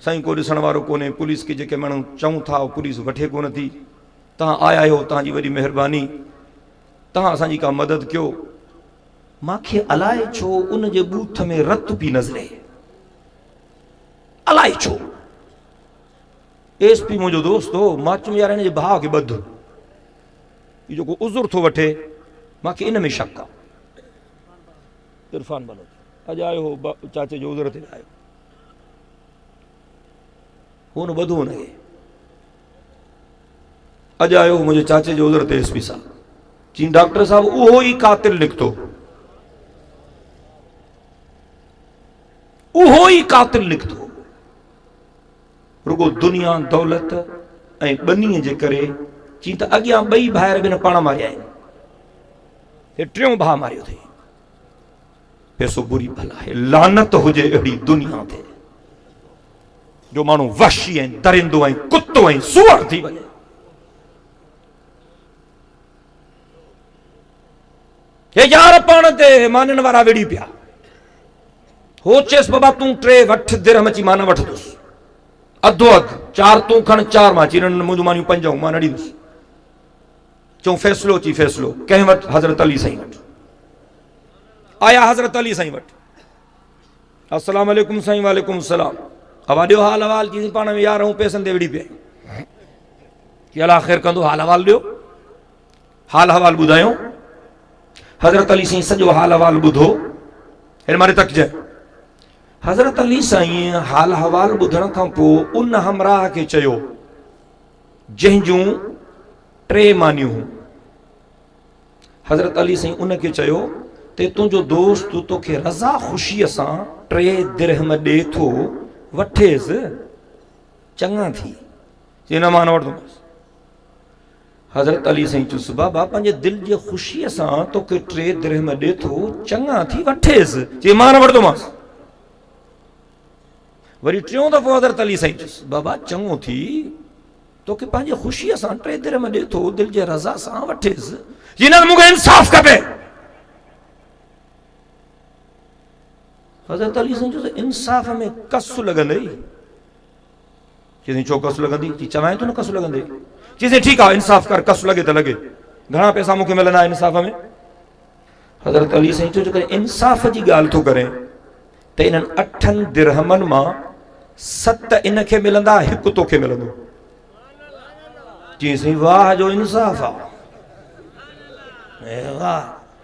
साईं को ॾिसण वारो कोन्हे, पुलिस खे जेके माण्हू चऊं था पुलिस वठे कोन थी। तव्हां आया आहियो, तव्हांजी वॾी महिरबानी, तव्हां असांजी का मदद कयो। मूंखे अलाए छो उन जे बूथ में रत पई नज़रे, अलाए छो। एसपी मुंहिंजो दोस्त हो, मां चयुमि यार हिन जे भाउ खे ॿध, इहो जेको उज़ुर थो वठे, मूंखे इन में शक आहे। इरफान बलोच अॼु आयो हो, चाचे जो उज़र ते आयो, हुन ॿधो हुनखे। अॼु आयो मुंहिंजे चाचे जो उज़र ते एसपी साहब, चई डॉक्टर साहब उहो ई कातिल निकितो, उहो ई कातिल निकितो। रुगो दुनिया दौलत ऐं ॿनीअ जे करे। चई त अॻियां 2 भाइर बि न पाण मारिया आहिनि, हे 3 भाउ मारियो अथई। पैसो बुरी भला आहे, लानत हुजे अहिड़ी दुनिया ते जो माण्हू वहशी ऐं दरिंदो ऐं कुतो ऐं सूअर थी वञे। हे यार पाण ते माननि वारा विड़ी पिया। हो चयसि बाबा तूं 3 वठ दिरहम, अची मां न वठंदुसि, अधो अधु, 4 तूं खण 4 मां। चई मुंहिंजूं मानियूं 5 मां न ॾींदुसि। चऊं फ़ैसिलो? चई फ़ैसिलो कंहिं वटि? हज़रत अली साईं वटि। आया हज़रत अली साईं वटि। अस्सलाम वालेकुम साईं। वालेकुम सलाम। हवा ॾियो हाल अहवाल। चई पाण में यार हूं पैसनि ते विड़ी पिया। कि अलाह ख़ैर कंदो, हाल अहवाल ॾियो, हाल अहवाल ॿुधायो। हज़रत अली साईं सॼो हाल अहवाल ॿुधो, हिन मारे तकजांइ। हज़रत अली साईं हाल अहवाल ॿुधण खां पोइ उन हमराह खे चयो जंहिंजूं 3 मानियूं हुयूं। हज़रत अली साईं उनखे चयो ते तुंहिंजो दोस्त तोखे रज़ा ख़ुशीअ सां 3 दिरहम ॾे थो, वठेसि, चङा थी। चई न मां न वठंदुमि। हज़रत अली साईं चयुसि बाबा पंहिंजे दिलि जे ख़ुशीअ सां तोखे 3 दिरहम ॾे थो, चङा थी, वठेसि। चई मां न वठंदोमांसि। वरी 3 दफ़ो हज़रत अली साईं चयुसि बाबा चङो थी, तोखे पंहिंजे ख़ुशीअ सां 3 दिरहम ॾे थो, दिलि जे रज़ा सां, वठेसि। चई न मूंखे इंसाफ़ खपे। हज़रत अली साईं चयुसि इंसाफ़ में कसु लॻंदई। चई छो कसु लॻंदी? चई चवां थो न कसु लॻंदई। चई ठीकु आहे इंसाफ़ कर, कसु लॻे त लॻे। घणा पैसा मूंखे मिलंदा इंसाफ़ में? हज़रत अली साईं चयो जेकर इंसाफ़ जी ॻाल्हि थो करे त इन्हनि 8 दिरहमनि मां 7 इनखे मिलंदा, 1 तोखे मिलंदो। चई साईं वाह जो इंसाफ़ आहे, वाह।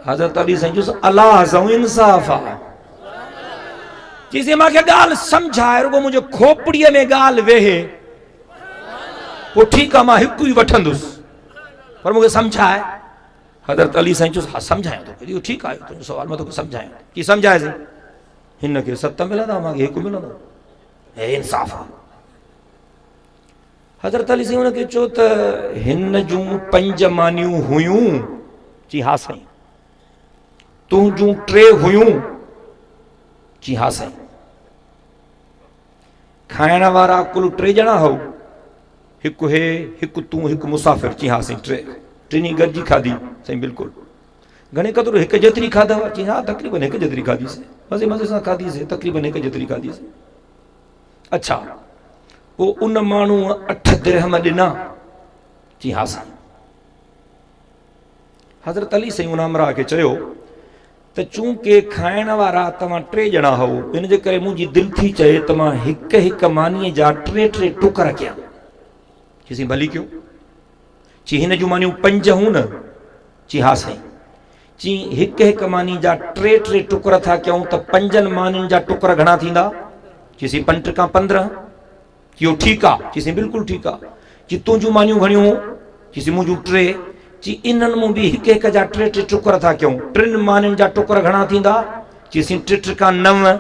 हज़रत अली साईं चयुसि अलाह सां इंसाफ़ आहे। चई मूंखे ॻाल्हि सम्झाए, रुगो मुंहिंजे खोपड़ीअ में ॻाल्हि वेहे, पोइ ठीकु आहे मां 1 ई वठंदुसि, पर मूंखे सम्झाए। हज़रत अली साईं चयुसि हा सम्झायां तोखे। इहो ठीकु आहे तुंहिंजो सुवाल, मां तोखे सम्झायां। की सम्झाएसि? हिन खे 7 मिलंदा, मूंखे 1 मिलंदो, हे इंसाफ़ आहे। हज़रत अली साईं हुनखे चयो त हिन जूं 5 मानियूं हुयूं, चई हा साईं। तूं जूं 3 हुयूं, चई हा साईं। खाइण वारा कुल 3 ॼणा हो, हिकु हे, हिकु तूं, हिकु मुसाफ़िर, चई हा साईं 3, टिनी गॾिजी खाधी, साईं बिल्कुलु। घणे क़दुरु हिकु जेतिरी खाधव, चई हा तक़रीबन हिकु जेतिरी खाधीसीं, मज़े मज़े सां खाधीसीं, तक़रीबन हिकु जेतिरी खाधीसीं। अच्छा, पोइ उन माण्हूअ 8 दिरहम ॾिना, चई हा साईं। हज़रत अली साईं उन अमरा खे चयो त चूंकि खाइण वारा तव्हां 3 ॼणा हो, इन जे करे मुंहिंजी दिलि थी चए त मां हिकु मानीअ जा 3 टुकर कयां। चईं भली कयो। चई हिन जूं मानियूं 5 हूं न, चई हा साईं। चई हिकु मानी जा 3 टुकर था कयूं त 5 मानियुनि जा टुकर घणा थींदा? चईं 5 × 15। इहो ठीकु आहे, चईं बिल्कुलु ठीकु आहे। चई तुंहिंजूं मानियूं घणियूं? चईं मुंहिंजूं 3। चई इन्हनि मूं बि हिकु जा 3 टुकर था कयूं, 3 मानियुनि जा टुकर घणा थींदा? चईं 3 × 9।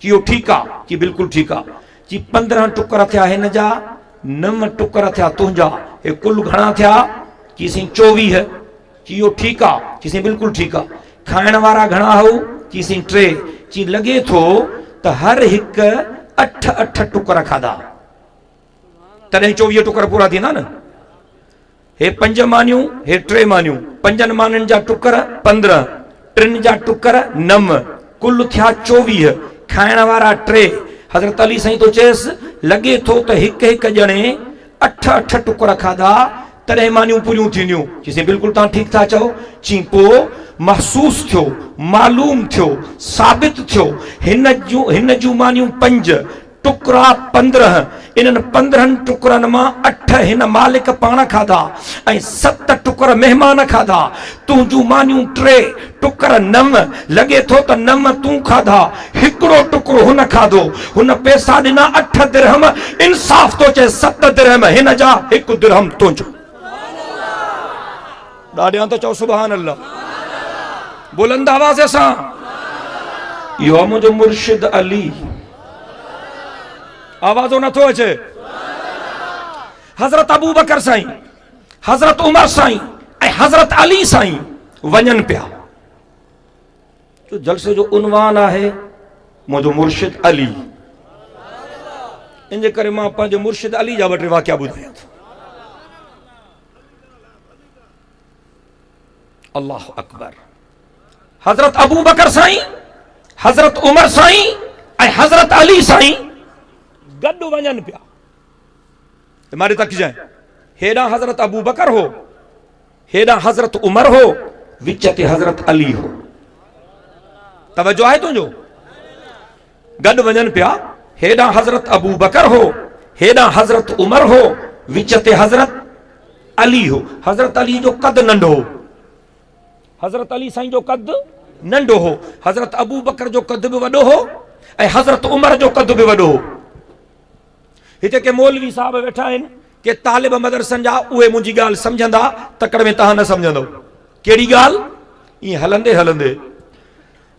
इहो ठीकु आहे, चई बिल्कुलु ठीकु आहे। चई 15 टुकर थिया हिन जा, 9 टुकर थिया तुंहिंजा, हे कुल घणा थिया? चईं 24। चई इहो ठीकु आहे, चईं बिल्कुलु ठीकु आहे। खाइण वारा घणा हो? चईं 3। चई लॻे थो त हर हिकु 8 टुकर खाधा, तॾहिं 24 टुकर पूरा थींदा न। हे 5 मानियूं, हे 3 मानियूं, 5 मानियुनि जा टुकर 15, 3 जा टुकर 9, कुल थिया 24। खाइण वारा 3। हज़रत अली साईं तो चएसि लॻे थो त हिकु ॼणे 8 टुकर खाधा, तॾहिं मानियूं पूरियूं थींदियूं। चईं बिल्कुलु तव्हां ठीकु था चओ। चईं पोइ महसूस थियो, मालूम थियो, साबित थियो, हिन जूं मानियूं 5, टुकरा 15, इन्हनि 15 टुकरनि मां 8 हिन मालिक पाण खाधा ऐं 7 टुकर महिमान खाधा। तुंहिंजूं मानियूं 3, टुकर 9, लॻे थो त 9 तूं खाधा, हिकिड़ो टुकड़ो हुन खाधो। हुन पैसा ॾिना 8 दिरहम, इंसाफ़ तो चए 7 दिरहम हिन जा, 1 दिरहम तुंहिंजो। ॾाढियां त चओ सुभान अल्लाह, बुलंद आवाज़ सां। इहो मुंहिंजो मुर्शिद अली, आवाज़ो नथो अचे। हज़रत अबू बकर साईं, हज़रत उमर साईं ऐं हज़रत अली साईं वञनि पिया। जो जलसे जो उनवान आहे मुंहिंजो मुर्शिद अली, इन जे करे मां पंहिंजे मुर्शिद अली जा 2 वाक़िया ॿुधायां थो। अल्लाह अकबर। हज़रत अबू बकर साईं, हज़रत उमर साईं ऐं हज़रत अली साईं गॾु वञनि पिया। मारे तक जाए, हेॾां हज़रत अबू बकर हो, हेॾां हज़रत उमर हो, विच ते हज़रत अली हो। तवज्जो आहे तुंहिंजो? गॾु वञनि पिया, हेॾां हज़रत अबू बकर हो, हेॾां हज़रत उमर हो, विच ते हज़रत अली हो। हज़रत अली जो कद नंढो हो, हज़रत अली साईं जो कद नंढो हो, हज़रत अबू बकर जो कद बि वॾो हो ऐं हज़रत उमर जो कद बि वॾो हो। हिते के मौलवी साहब वेठा आहिनि, के तालिब मदरसनि जा, उहे मुंहिंजी ॻाल्हि सम्झंदा, तकड़ में तव्हां न सम्झंदो। कहिड़ी ॻाल्हि? ईअं हलंदे हलंदे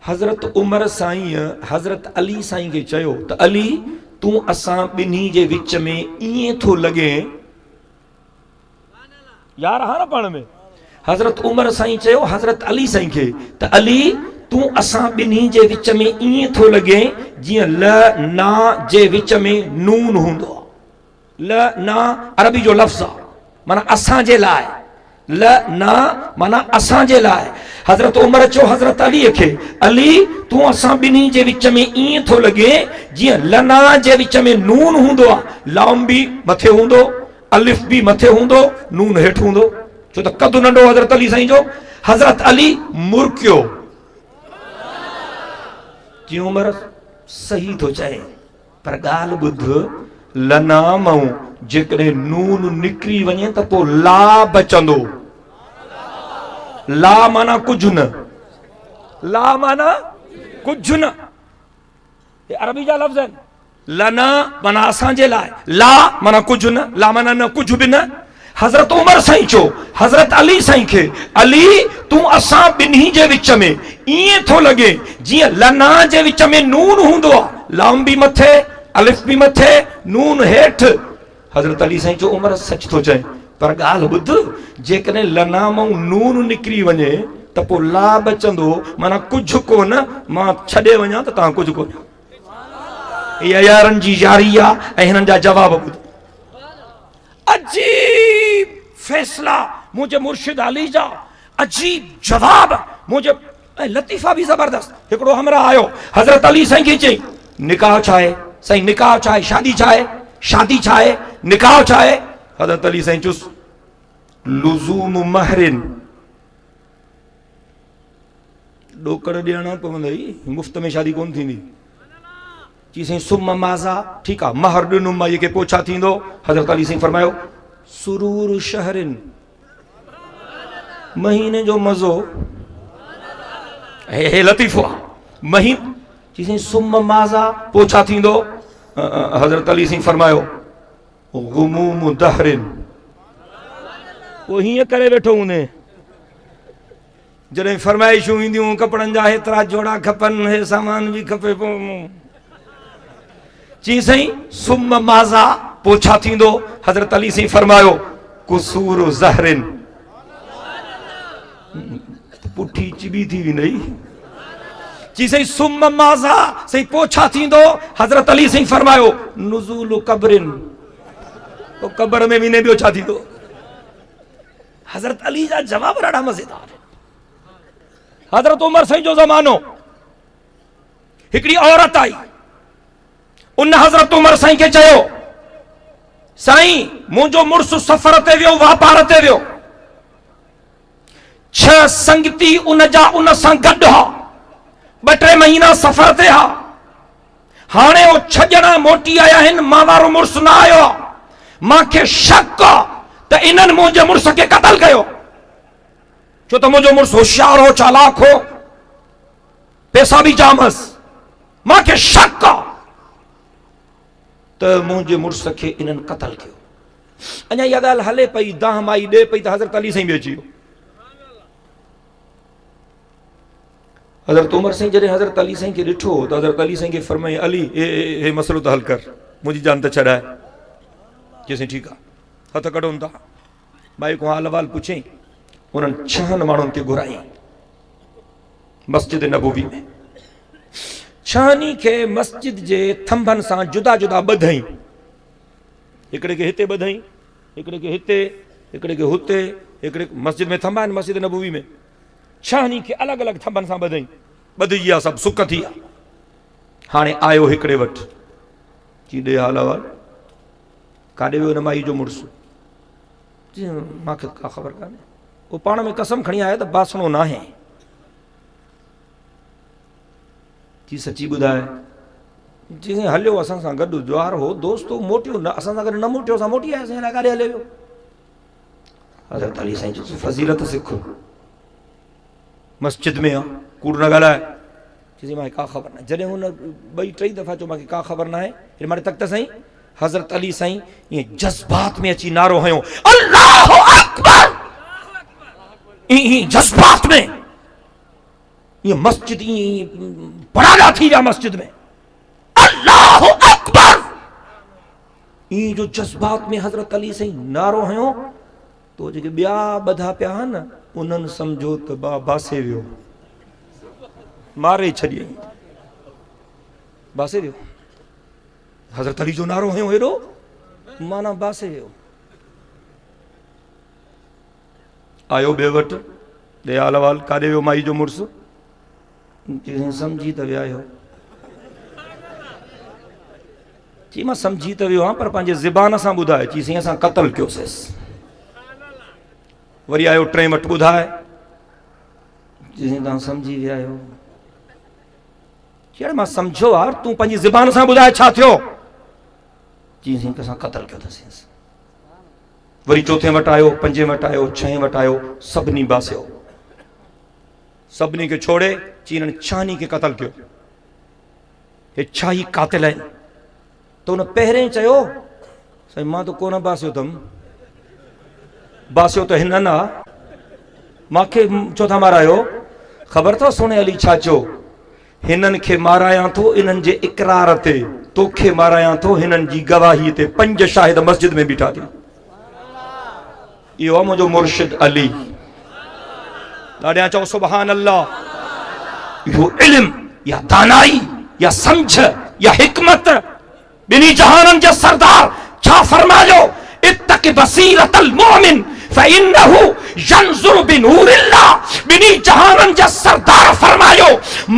हज़रत उमर साईं हज़रत अली साईं खे चयो त अली तूं असां ॿिन्ही जे विच में ईअं थो लॻे, यार हा न पाण में। हज़रत उमर साईं चयो हज़रत अली साईं खे त अली तूं असां ॿिन्ही जे विच में ईअं थो लॻे जीअं ल ना जे विच में नून हूंदो आहे। ल ना अरबी जो लफ़्ज़ आहे, माना असां जे लाइ। ल ना माना असां जे लाइ। हज़रत उमर चयो हज़रत अली खे, अली तूं असां ॿिन्ही जे विच में ईअं थो लॻे जीअं लना जे विच में नून हूंदो आहे। लाम बि मथे हूंदो, अलिफ बि मथे हूंदो, नून हेठि हूंदो, छो त कदु नंढो हज़रत अली साईं जो। हज़रत अली मुर्कियो, जी उमर सही थो चए, पर ॻाल्हि ॿुध, लना मां जेकॾहिं नून निकिरी वञे त पोइ ला बचंदो। ला माना कुझु न, ला माना कुझु न, ये अरबी जा लफ़्ज़ आहिनि। लना माना असांजे लाइ, ला माना कुझु न, ला माना न कुझु बि न। हज़रत उमर साईं चो हज़रत अली साईं खे, अली तू असां ॿिन्ही जे विच में ईअं थो लॻे जीअं लना जे विच में नून हूंदो आहे, लाम बि मथे अलिफ बि मथे नून हेठि। हज़रत अली साईं चो उमर सच थो चए, पर ॻाल्हि ॿुध, जेकॾहिं लना मां नून निकिरी वञे त पोइ ला बचंदो, माना कुझु कोन, मां छॾे वञा त तव्हां कुझु कोन। इहा यारनि जी यारी आहे ऐं हिननि जा जवाब ॿुध। अजीब फैसला मुझे मुर्शिद अली जा, अजीब जवाब मुझे, लतीफ़ा भी जबरदस्त। हिकिड़ो हमरा आयो हज़रत अली साईं खे चई निकाह छा आहे साईं, निकाह छा आहे, शादी छा आहे, शादी छा आहे, निकाह छा आहे। हज़रत अली साईं चुस लुज़ूम महरिन, ॾोकड़ ॾियणा पवंदई, मुफ़्त में शादी कोन थींदी। चई साईं सुम माज़ा, ठीकु आहे, महर ॾिनुमि मां, इहे पोइ छा थींदो। हज़रत अली साईं फरमायो सुरूर शहरिन, महीने जो मज़ो, हे लतीफ़ो आहे महीन। चई साईं सुम माज़ा, पोइ छा थींदो। हज़रत अली साईं फरमायो गुमूम दहरिन, पोइ हीअं करे वेठो हूंदे जॾहिं फरमाइशूं ईंदियूं, कपिड़नि जा हेतिरा जोड़ा खपनि, हे सामान बि खपे, पोइ चई साईं सुम माज़ा, पोइ छा थींदो। हज़रत अली साईं फरमायो कुसूर ज़हरिन, पुठी चिबी थी वेंदई। चई साईं सुम माज़ा, साईं पोइ छा थींदो। हज़रत अली साईं फरमायो नुज़ूल क़ब्रिन, पोइ क़ब्र में वेंदे ॿियो छा थींदो। हज़रत अली जा जवाब ॾाढा मज़ेदार। हज़रत उमर साईं जो ज़मानो, हिकिड़ी औरत आई, उन हज़रत उमर साईं खे चयो साईं मुंहिंजो मुड़ुसु सफ़र ते वियो, वापार ते वियो, 6 संगती उन जा उन सां गॾु हा, 2-3 महीना सफ़र ते हा, हाणे उहो छॾण मोटी आया आहिनि, मां वारो मुड़ुसु न आयो आहे, मूंखे शक आहे त इन्हनि मुंहिंजे मुड़ुस खे क़तल कयो, छो त मुंहिंजो मुड़ुसु होशियार हो, चालाक हो, पैसा बि जाम हुअसि, मूंखे शक आहे त मुंहिंजे मुड़ुस खे इन्हनि क़तल कयो। अञा इहा ॻाल्हि हले पई, दाह माई ॾे पई, त हज़रत अली साईं बि अची वियो। हज़रत उमर साईं जॾहिं हज़रत अली साईं खे ॾिठो त हज़रत अली साईं खे फरमाई अली हे मसइलो त हल कर, मुंहिंजी जान त छॾाए। चईं ठीकु आहे, हथ कढूं था, भाई को हाल अहवाल पुछई। उन्हनि 6 माण्हुनि खे घुराई मस्जिद नबवी में, 6 खे मस्जिद जे थंभनि सां जुदा जुदा ॿधई, हिकिड़े खे हिते ॿधई, हिकिड़े खे हिते, हिकिड़े खे हुते, हिकिड़े मस्जिद में थंभा आहिनि मस्जिद नबवी में, 6 खे अलॻि अलॻि थंभनि सां ॿधई, ॿधिजी विया, सभु सुख थी विया। हाणे आयो हिकिड़े वटि, चई ॾे हाल अहवाल, काॾे वियो हिन माई जो मुड़ुसु। मूंखे का ख़बर कान्हे, उहो पाण में कसम खणी आया त बासणो न आहे। जी सची ॿुधाए। जी साईं हलियो असां सां गॾु, द्वार हो, दोस्त हो, मोटियो न, असां सां गॾु न मोटियो, असां मोटी आयासीं, हिन काॾे हले वियो। हज़रत अली साईं जो फज़ीलत सिख, मस्जिद में आहे, कूड़ न ॻाल्हाए। चई मूंखे का ख़बर न आहे। जॾहिं हुन 2-3 दफ़ा चयो मूंखे का ख़बर न आहे, हिन मारे तक त साईं हज़रत अली साईं ईअं जज़्बात में अची नारो हयो अल्लाहु अकबर, ईअं जज़्बात में, ईअं मस्जिद ईअं पराड़ा थी विया मस्जिद में, अल्लाहु अकबर, ईअं जो जज़्बात में हज़रत अली साईं नारो हयो। तो जेके ॿिया ॿधा पिया न, उन्हनि सम्झो त बासे वियो, मारे छॾियईं, बासे वियो। हज़रत अली जो नारो हयो हेॾो, माना बासे वियो। आयो ॿिए वटि, ॾे हाल अहवाल, काॾे वियो माई जो मुड़ुसु। सम्झी त विया आहियो। चई मां सम्झी त वियो आहियां, पर पंहिंजे ज़बान सां ॿुधाए। चई साईं असां क़तल कयोसीं। वरी आयो 3 वटि, ॿुधाए। चई तव्हां सम्झी विया आहियो। चई मां सम्झो आहे, तूं पंहिंजी ज़बान सां ॿुधाए छा थियो। चई साईं असां क़तल कयो अथसीं। वरी 4 वटि आयो, 5 वटि आयो, 6 वटि आयो, सभिनी बासियो, सभिनी खे छोड़े। चई हिननि 6 खे क़तल कयो, हे 6 क़ातिल आहिनि। त हुन पहिरें चयो साईं मां त कोन बासियो अथमि। बासियो तो हिनन आ मांखे चौथा मारायो ख़बर तो सोने अली छा चो हिनन खे माराया तो इन्हनि जे इकरार ते तोखे माराया तो हिनन जी गवाही ते 5 शाहिद मस्जिद में बीठा थी इहो मुझो मुर्शिद अली लाड़िया चो सुभान अल्लाह इहो इल्म या दानाई या समझ या हिकमत बिनी जहानन जे सरदार छा फरमायो इत्तक बसीरतल मोमिन फइन्नहु यंजुरु बिनूरिल्लाह बिनी जहानन जे सरदार फरमायो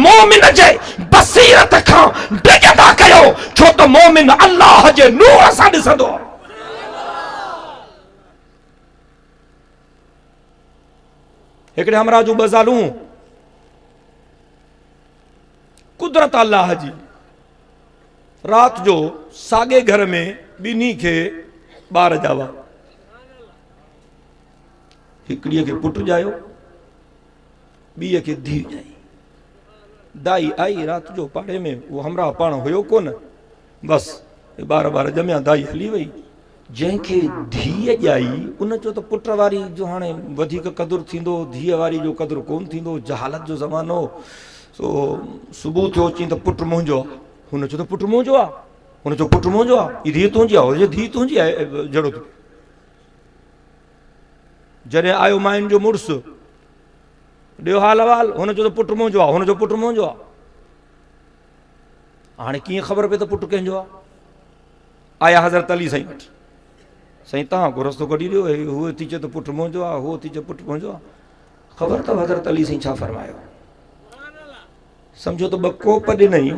मोमिन जे बसीरत खां डिगदा कयो छो तो मोमिन अल्लाह जे नूर सां ॾिसंदो हिकड़े हमरा जूं बज़ालूं कुदरत अल्लाह जी रात जो सागे घर में बिनी के बार जावा हिकड़ीअ के पुट जायो बीए के धी जाई दाई आई रात जो पाड़े में वो हमरा पाण हुयो कोन बस बार बार जमिया दाई हली वई जंहिंखे धीअ ॼाई उन जो तो पुट वारी जो हाणे वधीक क़दुरु थींदो धीअ वारी जो क़दुरु कोन थींदो जहालत जो ज़मानो सो सुबुह थियो चई त पुट मुंहिंजो आहे हुन चयो त पुट मुंहिंजो आहे हुन चयो पुट मुंहिंजो आहे हीअ धीअ तुंहिंजी आहे हुनजी धीअ तुंहिंजी आहे जहिड़ो तूं जॾहिं आयो माइन जो मुड़ुसु ॾियो हाल अहवाल हुन चयो त पुट मुंहिंजो आहे हुन जो पुट मुंहिंजो आहे हाणे कीअं ख़बर पए त पुट कंहिंजो आहे आया हज़रत अली साईं वटि साईं तव्हां को रस्तो कढी ॾियो हूअ थी चए त पुट मुंहिंजो आहे उहो थी चए पुट मुंहिंजो आहे ख़बर अथव हज़रत अली साईं छा फरमायो सम्झो त 2 कोप ॾिनई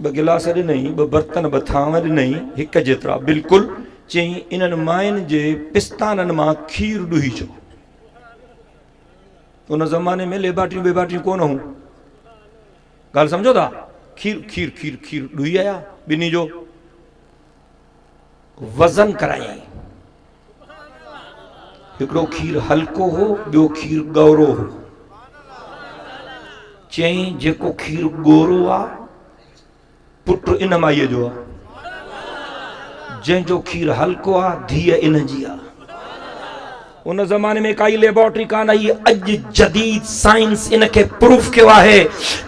2 गिलास ॾिनई 2 बर्तन 2 थांव ॾिनई हिक जेतिरा बिल्कुलु चई इन्हनि माइनि जे पिस्ताननि मां खीर ॾुही चो उन ज़माने में लेबाटियूं बेबाटियूं कोन हुयूं ॻाल्हि सम्झो था खीर खीर खीर खीर ॾुही आया ॿिन्ही जो वज़न करायई हिकिड़ो खीर हल्को हो ॿियो खीर गौरो हो चई जेको खीर गोरो आहे पुट इन माईअ जो आहे जंहिंजो खीर हल्को आहे धीअ इन जी आहे उन ज़माने में काई लेबोरेटरी कान आई अॼु जदीद साइंस इनखे प्रूफ कयो आहे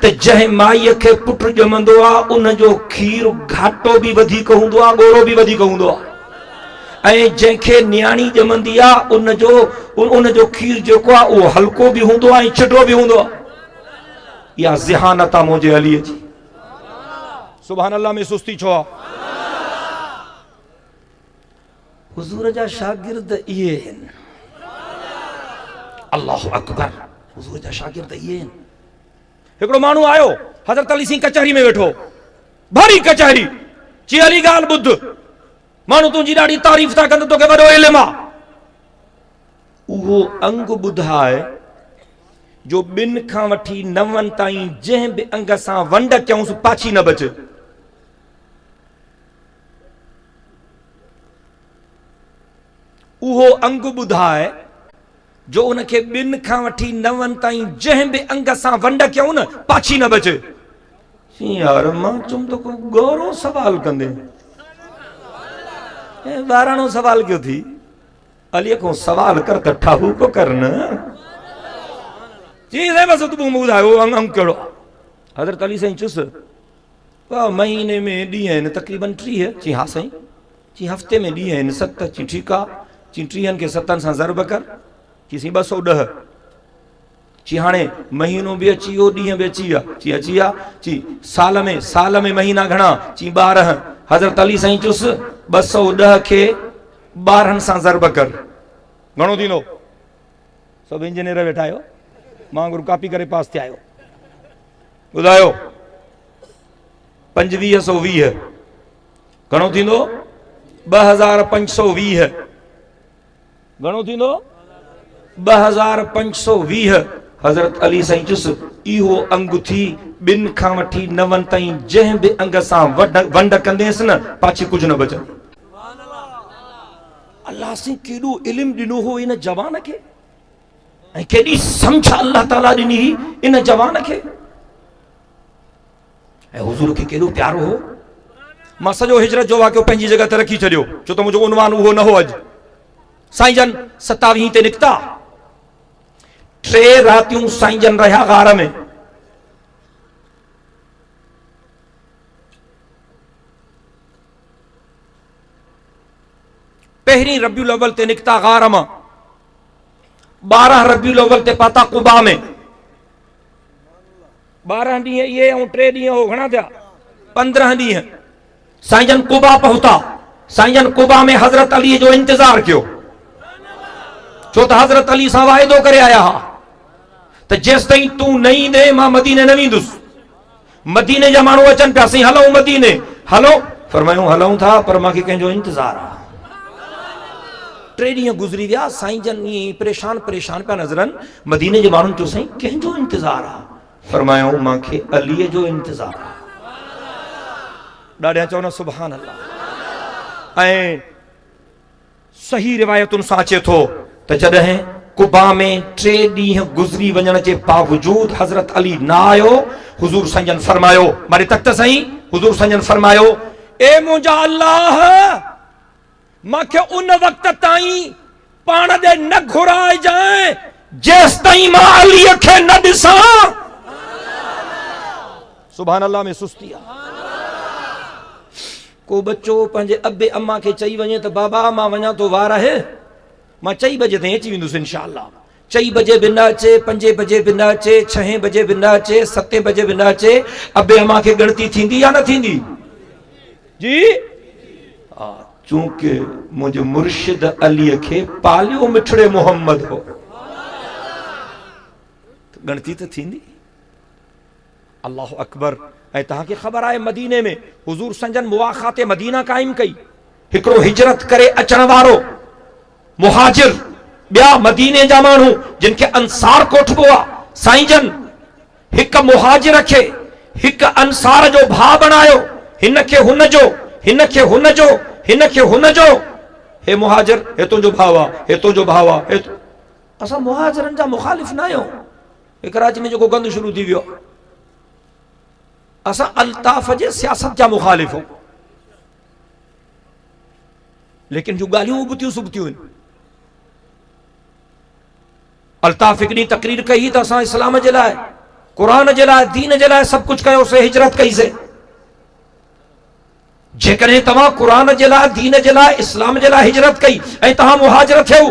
त जंहिं माईअ खे पुट ॼमंदो आहे उन जो खीर घाटो बि वधीक हूंदो आहे गोरो बि वधीक हूंदो आहे ऐं जंहिंखे न्याणी ॼमंदी आहे उन जो खीर जेको आहे उहो हल्को बि हूंदो आहे ऐं छिटो बि हूंदो आहे इहा ज़हानत आहे मुंहिंजे अलीअ जी सुभान अल्लाह में सुस्ती छो आहे हुज़ूर जा शागिर्द इहे आहिनि अल्लाहु अकबर हुज़ूर जा शागिर्द इहे आहिनि हिकिड़ो माण्हू आयो हज़रत अली सिंह कचहरी में वेठो भारी कचहरी चई अली ॻाल्हि ॿुध माण्हू तुंहिंजी ॾाढी तारीफ़ था कनि तोखे वॾो इल्मु आहे उहो अंग ॿुधाए जो 2 खां वठी 9 ताईं जंहिं बि अंग सां वंड कयूंसि पाछी न बचे उहो अंग ॿुधाए जो उनखे 2 खां वठी 9 ताईं जंहिं बि अंग सां वंड कयूं न पाछी न बचे यार मां चुम तो को गौरो सवाल कंदे बाराणो सवाल क्यों थी अली को सवाल कर त ठाहू को करना जी है बस तू ॿुधायो अंग कहिड़ो हज़रत अली साईं चुस महीने में ॾींहं आहिनि तक़रीबन 30 चई हा साईं चई हफ़्ते में ॾींहं आहिनि 7 चई ठीकु आहे चई 30 खे 7 सां ज़रब कर चई 210 चई हाणे महीनो बि अची वियो ॾींहं बि अची विया चई अची विया चई साल में महीना घणा चई 12 हज़रत अली साईं चुस 210 खे 12 सां ज़रब कर घणो थींदो सभु इंजीनियर वेठा आहियो मां गुरु कॉपी करे पास थिया आहियो ॿुधायो 2520 घणो थींदो 2520 घणो थींदो 2520 हज़रत अली साईं चुस इहो अंग थी 2 खां वठी 9 ताईं जंहिं बि अंग सां वंड कंदेसि न पाछी कुझु न बचे अल्लाह से केॾो इल्मु ॾिनो हो इन जवान खे ऐं केॾी सम्झ अल्लाह ताला ॾिनी इन जवान खे ऐं हुज़ूर खे केॾो प्यारो हो मां सॼो हिजरत जो वाक़ियो पंहिंजी जॻह ते रखी छॾियो छो त मुंहिंजो उनवान उहो न हो अॼु साईं जन 27 ते निकता, 3 रातियूं साईं जन रहा गार में। पहिरीं रबीउल अव्वल ते निकता गार मां, 12 रबीउल अव्वल ते पाता कुबा में। 12 ॾींहं ये ऐं 3 ॾींहं हो घणा थिया, 15 ॾींहं। साईं जन कुबा पहुता। साईं जन कुबा में हजरत अली जो इंतजार कियो, छो त हजरत अली सां वाइदो करे आया हा त जेस ताईं तू न ईंदे मां मदीने न वेंदुसि। मदीने जा माण्हू अचनि पिया, असीं हलूं मदीने, हलो। फरमायूं हलूं था, पर मांखे कंहिंजो इंतजार आहे। 3 ॾींहं गुज़री विया, साईं जन ईअं परेशान परेशान पिया नज़रनि। मदीने जे माण्हुनि चयो साईं कंहिंजो इंतजार आहे? फरमायूं मांखे अलीअ जो इंतजार आहे। ॾाढा चवनि सुभान अल्लाह। ऐं सही रिवायतुनि सां अचे थो त जॾहिं कुबा में 3 ॾींहं गुज़री वञण जे बावजूद हज़रत अली न आयो, हुज़ूर साईं जन फरमायो, मारे तक त सही, हुज़ूर साईं जन फरमायो, ए मुंहिंजा अल्लाह, मांखे उन वक़्त ताईं पाण ॾे न घुराए जाए जेस ताईं मां अलीअ खे न ॾिसां। सुभान अल्लाह में सुस्ती आहे। को बच्चो पंहिंजे अबे अम्मा खे चई वञे त बाबा मां वञा थो, वार आहे, मां 4 बजे ताईं अची वेंदुसि इंशाअल्लाह। 4 बजे बि न अचे, 5 बजे बि न अचे, 6 बजे बि न अचे, 7 बजे बि न अचे, अबे अम्मा खे गिणती थींदी या न थींदी? जी चूंकि मुंहिंजे मुर्शिद अलीअ खे पालियो मिठड़े मोहम्मद हो, गणती त थींदी। अल्लाह अकबर। ऐं तव्हांखे ख़बर आहे मदीने में हुज़ूर संजन मुआखाते मदीना काइम कई। हिकिड़ो हिजरत करे अचण वारो मुहाजिर, ॿिया मदीने जा माण्हू जिन खे अंसार कोठबो आहे, साईं जन हिक मुहाजिर खे हिक अंसार जो भाउ बणायो। हिन खे हुन जो, हिन खे हुन जो, हिन खे हुन जो। हे मुहाजिर, हे तुंहिंजो भाउ आहे, हे तुंहिंजो भाउ आहे। असां मुहाजिरनि जा मुखालिफ़ न आहियूं। कराची में जेको गंद शुरू थी वियो, असां अल्ताफ जे सियासत जा मुखालिफ़ हो, लेकिन जो ॻाल्हियूं उबतियूं सुबतियूं आहिनि। अल्ताफ हिकड़ी तकरीर कई त असां इस्लाम जे लाइ, क़ुरान जे लाइ, दीन जे लाइ सभु कुझु कयोसीं, हिजरत कईसीं। जेकॾहिं तव्हां क़ुरान जे लाइ, दीन जे लाइ, इस्लाम जे लाइ हिजरत कई ऐं तव्हां मुहाजिर थियो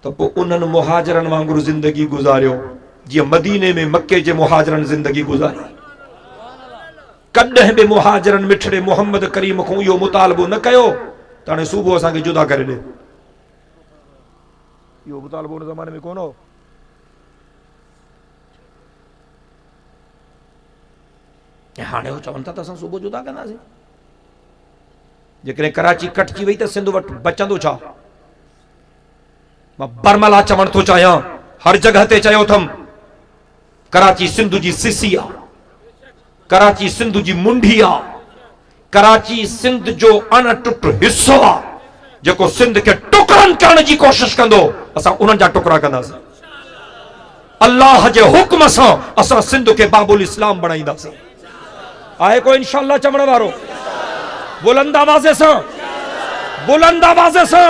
त पोइ उन्हनि मुहाजिरनि वांगुरु ज़िंदगी गुज़ारियो जीअं मदीने में मके जे मुहाजिरनि ज़िंदगी गुज़ारी। कॾहिं बि मुहाजिरनि मिठड़े मोहम्मद करीम खां इहो मुतालबो न कयो त हाणे सुबुह असांखे जुदा करे ॾे। इहो मुतालबो उन ज़माने में कोन हो। हाणे हो चवनि था त असां सुबुह जुदा कंदासीं। जेकॾहिं कराची कटिजी वई त सिंध वटि बचंदो छा? मां बरमला चवण थो चाहियां, हर जगह ते चयो अथमि, कराची सिंध जी सिसी आहे, कराची सिंध जी मुंडी आहे, कराची सिंध जो अणटुट हिस्सो आहे। जेको सिंध खे टुकड़नि करण जी कोशिश कंदो, असां उन्हनि जा टुकड़ा कंदासीं। अल्लाह जे हुक्म सां असां सिंध खे बाबुल इस्लाम बणाईंदासीं। आहे कोई इंशाअल्लाह चवण वारो? बुलंद आवाज़ सां, बुलंद आवाज़ सां।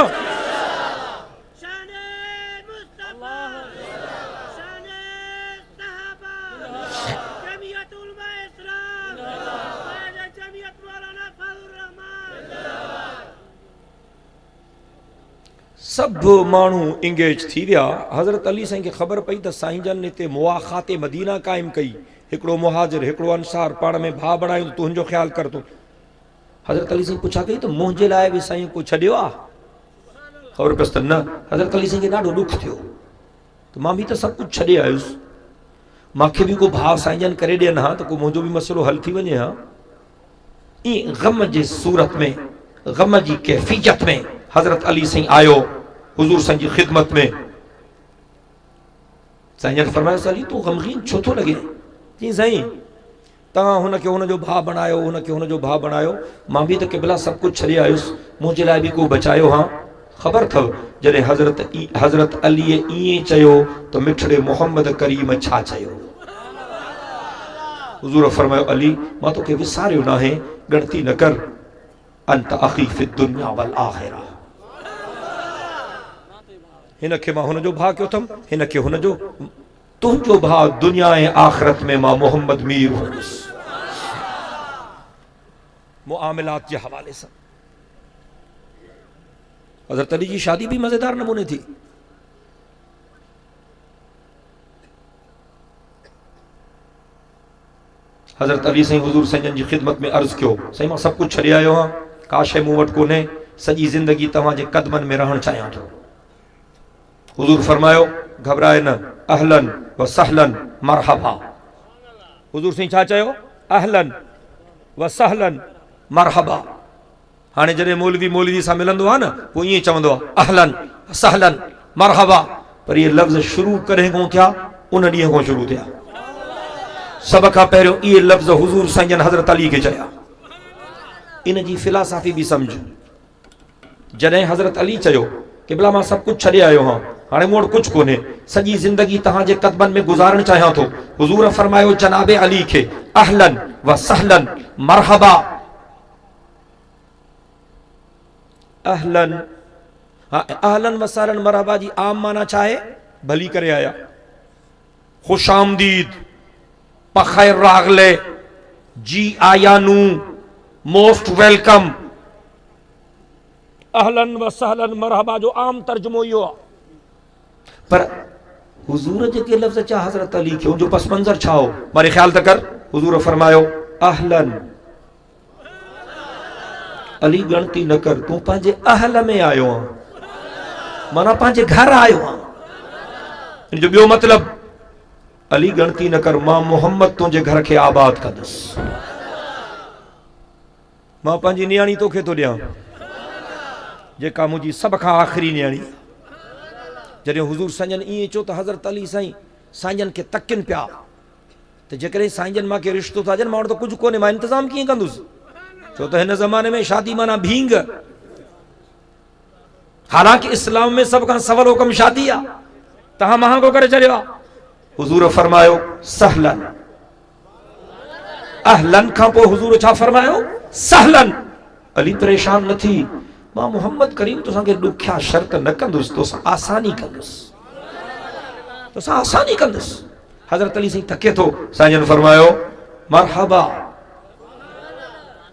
सब मानू इंगेज थी विया। हज़रत अली साईं खे ख़बर पई त साईं जन हिते मुआखाते मदीना काइम कई। हिकिड़ो मुहाजिर, हिकिड़ो अंसार, पाण में भाउ बणायूं, तुंहिंजो ख्याल कर तूं। हज़रत अली साईं पुछा कई त मुंहिंजे लाइ बि साईं को छॾियो आहे? ख़बर पयसि त न। हज़रत अली साईं खे ॾाढो ॾुख थियो त मां बि त सभु कुझु छॾे आयुसि, मूंखे बि को भाउ साईं जन करे ॾियनि हा त को मुंहिंजो बि मसइलो हल थी वञे हा। ईअं ग़म जे सूरत में, ग़म जी कैफ़ियत में हज़रत अली साईं आयो हुज़ूर साईं जी ख़िदमत में। साईं जन फरमायो, अली तूं ग़मगीन छो थो लॻे? चई साईं तव्हां हुनखे हुनजो भाउ बणायो, हुनखे हुनजो भाउ बणायो, मां बि त क़िबला सभु कुझु छॾे आयुसि, मुंहिंजे लाइ बि को बचायो हा? ख़बर अथव जॾहिं हज़रत अलीअ ईअं चयो त मिठड़े मोहम्मद करीम छा चयो? हुज़ूर फरमायो, अली मां तोखे विसारियो न आहे, ॻणती न कर, अंत अख़ी फ़ि दुनिया वल आख़िरा। हिन खे मां हुन जो भाउ कयो अथमि, हिन खे हुन जो। तुंहिंजो भाउ दुनिया ऐं आख़िरत में मां मोहम्मद मीर हुयुसि। मुआमिलात जे हवाले सां हज़रत अली जी शादी भी मज़ेदार नमूने थी। हज़रत अली साईं हुज़ूर संजन जी ख़िदमत में अर्ज़ कयो, साईं मां सभु कुझु छॾे आयो आहियां, का शइ मूं वटि कोन्हे, सॼी ज़िंदगी तव्हांजे क़दमनि में रहणु चाहियां थो। हुज़ूर फरमायो, घबराए न, अहलन व सहलन मरहबा। हुज़ूर साईं छा चयो? अहलन व सहलन मरहबा। हाणे जॾहिं मौलवी सां मिलंदो आहे न, पोइ ईअं चवंदो आहे अहलन सहलन मरहबा, पर इहे लफ़्ज़ शुरू कॾहिं कोन थिया, उन ॾींहं खां शुरू थिया। सब खां पहिरियों इहे लफ़्ज़ हुज़ूर संजन हज़रत अली खे चया। इन जी फिलासफ़ी बि सम्झ। जॾहिं हज़रत अली चयो कि भला मां सभु कुझु छॾे आयो आहियां, हाणे मूं वटि कुझु कोन्हे, सॼी ज़िंदगी तव्हांजे क़दमनि में गुज़ारणु चाहियां थो, हुज़ूर फरमायो जनाबे अली खे अहलन व सहलन मरहबा। अहलन, हाँ, अहलन व सहलन मरहबा जी आम माना छा आहे? भली करे आया, खुश आमदीद, पखैर रागले, जी आयानू, मोस्ट वेलकम। अहलन व सहलन मरहबा जो आम तर्जुमो इहो आहे। पर हुज़ूर जेके लफ़्ज़ चया हज़रत अली खे, उनजो पस मंज़र छा हो? मारे ख़्याल त कर। हुज़ूर फरमायो अहलन, अली गणती न कर, तूं पंहिंजे अहल में आयो आहीं, माना पंहिंजे घर आयो आहीं। इन जो ॿियो मतिलब, अली गणती न कर, मां मोहम्मद तुंहिंजे घर खे आबाद कंदुसि, मां पंहिंजी नियाणी तोखे थो ॾियां, जेका मुंहिंजी सभ खां आख़िरी नियाणी। जॾहिं हुज़ूर संजन ईअं चयो त हज़रत अली साईं साईंजन खे तकिन पिया त जेकॾहिं साईंजन मां के रिश्तो था ॾियनि, मां वटि त कुझु कोन्हे, मां इंतज़ाम कीअं कंदुसि? छो त हिन ज़माने में शादी माना भींग। हालांकि इस्लाम में सभ खां सवलो हुकम शादी आहे, तव्हां महांगो करे छॾियो आहे। हुज़ूर फरमायो सहलन। अहलन खां पोइ हुज़ूर छा फरमायो? सहलन। अली परेशान न थी, मां मोहम्मद करीम तोसांखे ॾुखिया शर्त न कंदुसि, तोसां आसानी कंदुसि, तोसां आसानी कंदुसि। हज़रत अली साईं थके थो, साईं फरमायो मरहबा।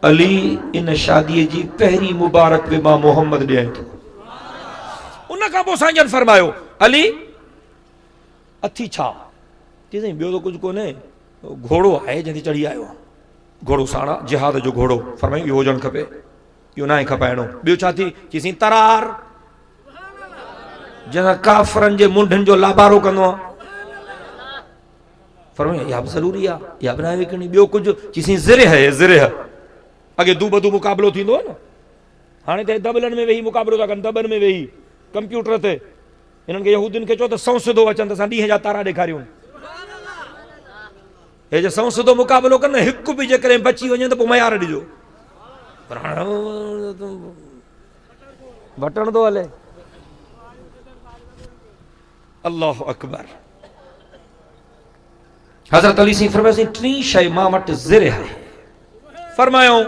अली इन शादीअ जी पहिरीं मुबारक बि मां मोहम्मद ॾियां थो। उन खां पोइ साईं फरमायो अली अथी छा? चई साईं ॿियो त कुझु कोन्हे, घोड़ो आहे जंहिंते चढ़ी आयो आहे, घोड़ो साणा जिहाद जो घोड़ो। फरमायो इहो हुजणु खपे, इहो न आहे खपाइणो। ॿियो छा थी? चई साईं तरार, जंहिंसां काफ़रनि जे मुंडनि जो लाबारो कंदो आहे। फरमायो इहा बि ज़रूरी आहे, इहा बि न आहे विकिणी। ॿियो कुझु? चई साईं ज़िरह है, ज़िरह। अॻे दू बदू मुक़ाबिलो थींदो आहे न, हाणे त दॿलनि में वेही मुक़ाबिलो था कनि, दॿनि में वेही कंप्यूटर ते। हिननि खे यहूदियुनि खे चओ त संसदो अचनि त असां ॾींहं जा तारा ॾेखारियूं। हे जे संसदो मुक़ाबिलो कनि, हिकु बि जेकॾहिं बची वञे त पोइ मयार ॾिजो। पर हाणे बटण थो हले। अल्लाहु अकबर। हज़रत अली साईं फरमायो टी शइ मां वटि ज़िरह आहे। फरमायो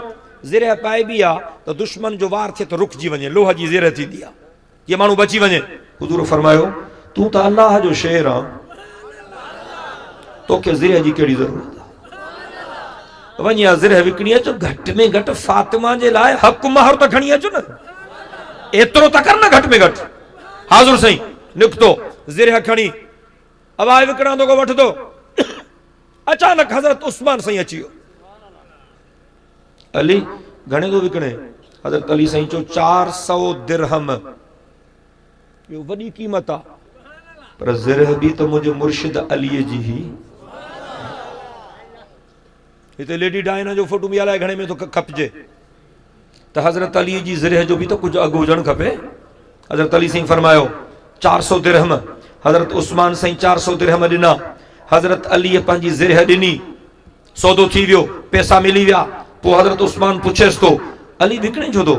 ज़िरह पाइबी आहे त दुश्मन जो वार थिए त रुकिजी वञे, लोह जी ज़िरह थींदी आहे, ये माण्हू बची वञे। हुज़ूर फरमायो तूं त अल्लाह जो शेर आहे, तोखे ज़िरह जी कहिड़ी ज़रूरत आहे? वञी आहे ज़िरह विकिणी अचो, घटि में घटि फातिमा जे लाइ हक़ महर त खणी अचो न, एतिरो त कर न घटि में घटि। हाज़ुर साईं निकितो ज़िरह खणी, अवाज़ विकिणंदो को वठंदो। अचानक हज़रत उस्मान साईं अची वियो। अली घणे थो विकिणे? हज़रत अली साईं चयो 400 दिरहम। इहो वॾी क़ीमत आहे, पर ज़िरह बि त मुंहिंजे मुर्शिद अलीअ जी ही। हिते लेडी डायना जो फोटो बि अलाए घणे में थो खपजे, त हज़रत अली जी ज़िरह जो बि त कुझु अघु हुजणु खपे। हज़रत अली साईं फरमायो 400 दिरहम। हज़रत उस्मान साईं 400 दिरहम ॾिना। हज़रत अलीअ पंहिंजी ज़िरह ॾिनी, सौदो थी वियो, पैसा मिली विया। पोइ हज़रत उस्मान पुछेसि थो अली विकिणे छो थो?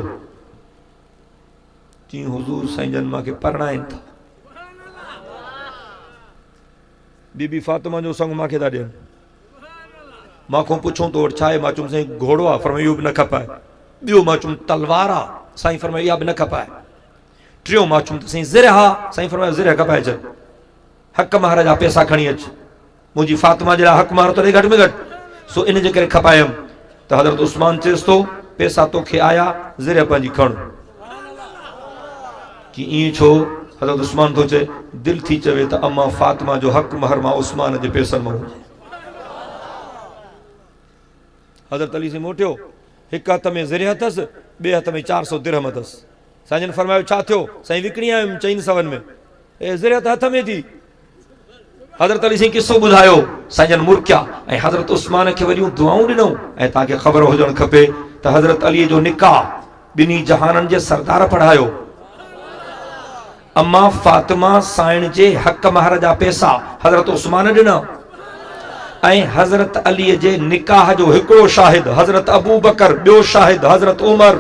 चई हुज़ूर साईं जन मूंखे परणाइनि था, बीबी फातिमा जो संग मूंखे था ॾियनि। मां पुछूं तो वटि छा आहे? मां चयुमि साईं घोड़ो आहे। फरमायो इहो बि न खपाए। ॿियो मां चयुमि तलवार आहे। साईं फरमायो इहा बि न खपाए। टियों माचूम त साईं ज़िर हा, साईं फरमायो ज़िर कपाए अच, हक़ महर जा पैसा खणी अच, मुंहिंजी फातिमा जे लाइ हक़ महर तो ॾे घटि में घटि, सो इन जे करे खपायमि। त हज़रत उस्मान चएसि थो पैसा तोखे आया, ज़िर पंहिंजी खण। कि ईअं छो? हज़रत उस्मान थो चए दिलि थी चवे त अम्मा फातिमा जो हक़ महर मां उस्मान जे पैसनि मां हुजे। हज़रत अली से मोटियो, हिक हथ में ज़िर अथसि, ॿिए हथ में 400 दिरहम अथसि। साईं जन फरमायो छा थियो? साईं विकिणी आयुमि 400 में। ज़िर हथ में थी। हज़रत अली साईं किस्सो ॿुधायो, साईं जन मुरकिया ऐं हज़रत उस्मान खे वॾियूं दुआऊं ॾिनऊं। ऐं तव्हांखे ख़बर हुजणु खपे त हज़रत अलीअ जो निकाह ॿिन्ही जहाननि जे सरदार पढ़ायो। अम्मा फातिमा साइण जे हक़ महर जा पैसा हज़रत उस्मान ॾिना ऐं हज़रत अलीअ जे निकाह जो हिकिड़ो शाहिद हज़रत अबू बकर, ॿियो शाहिद हज़रत उमर।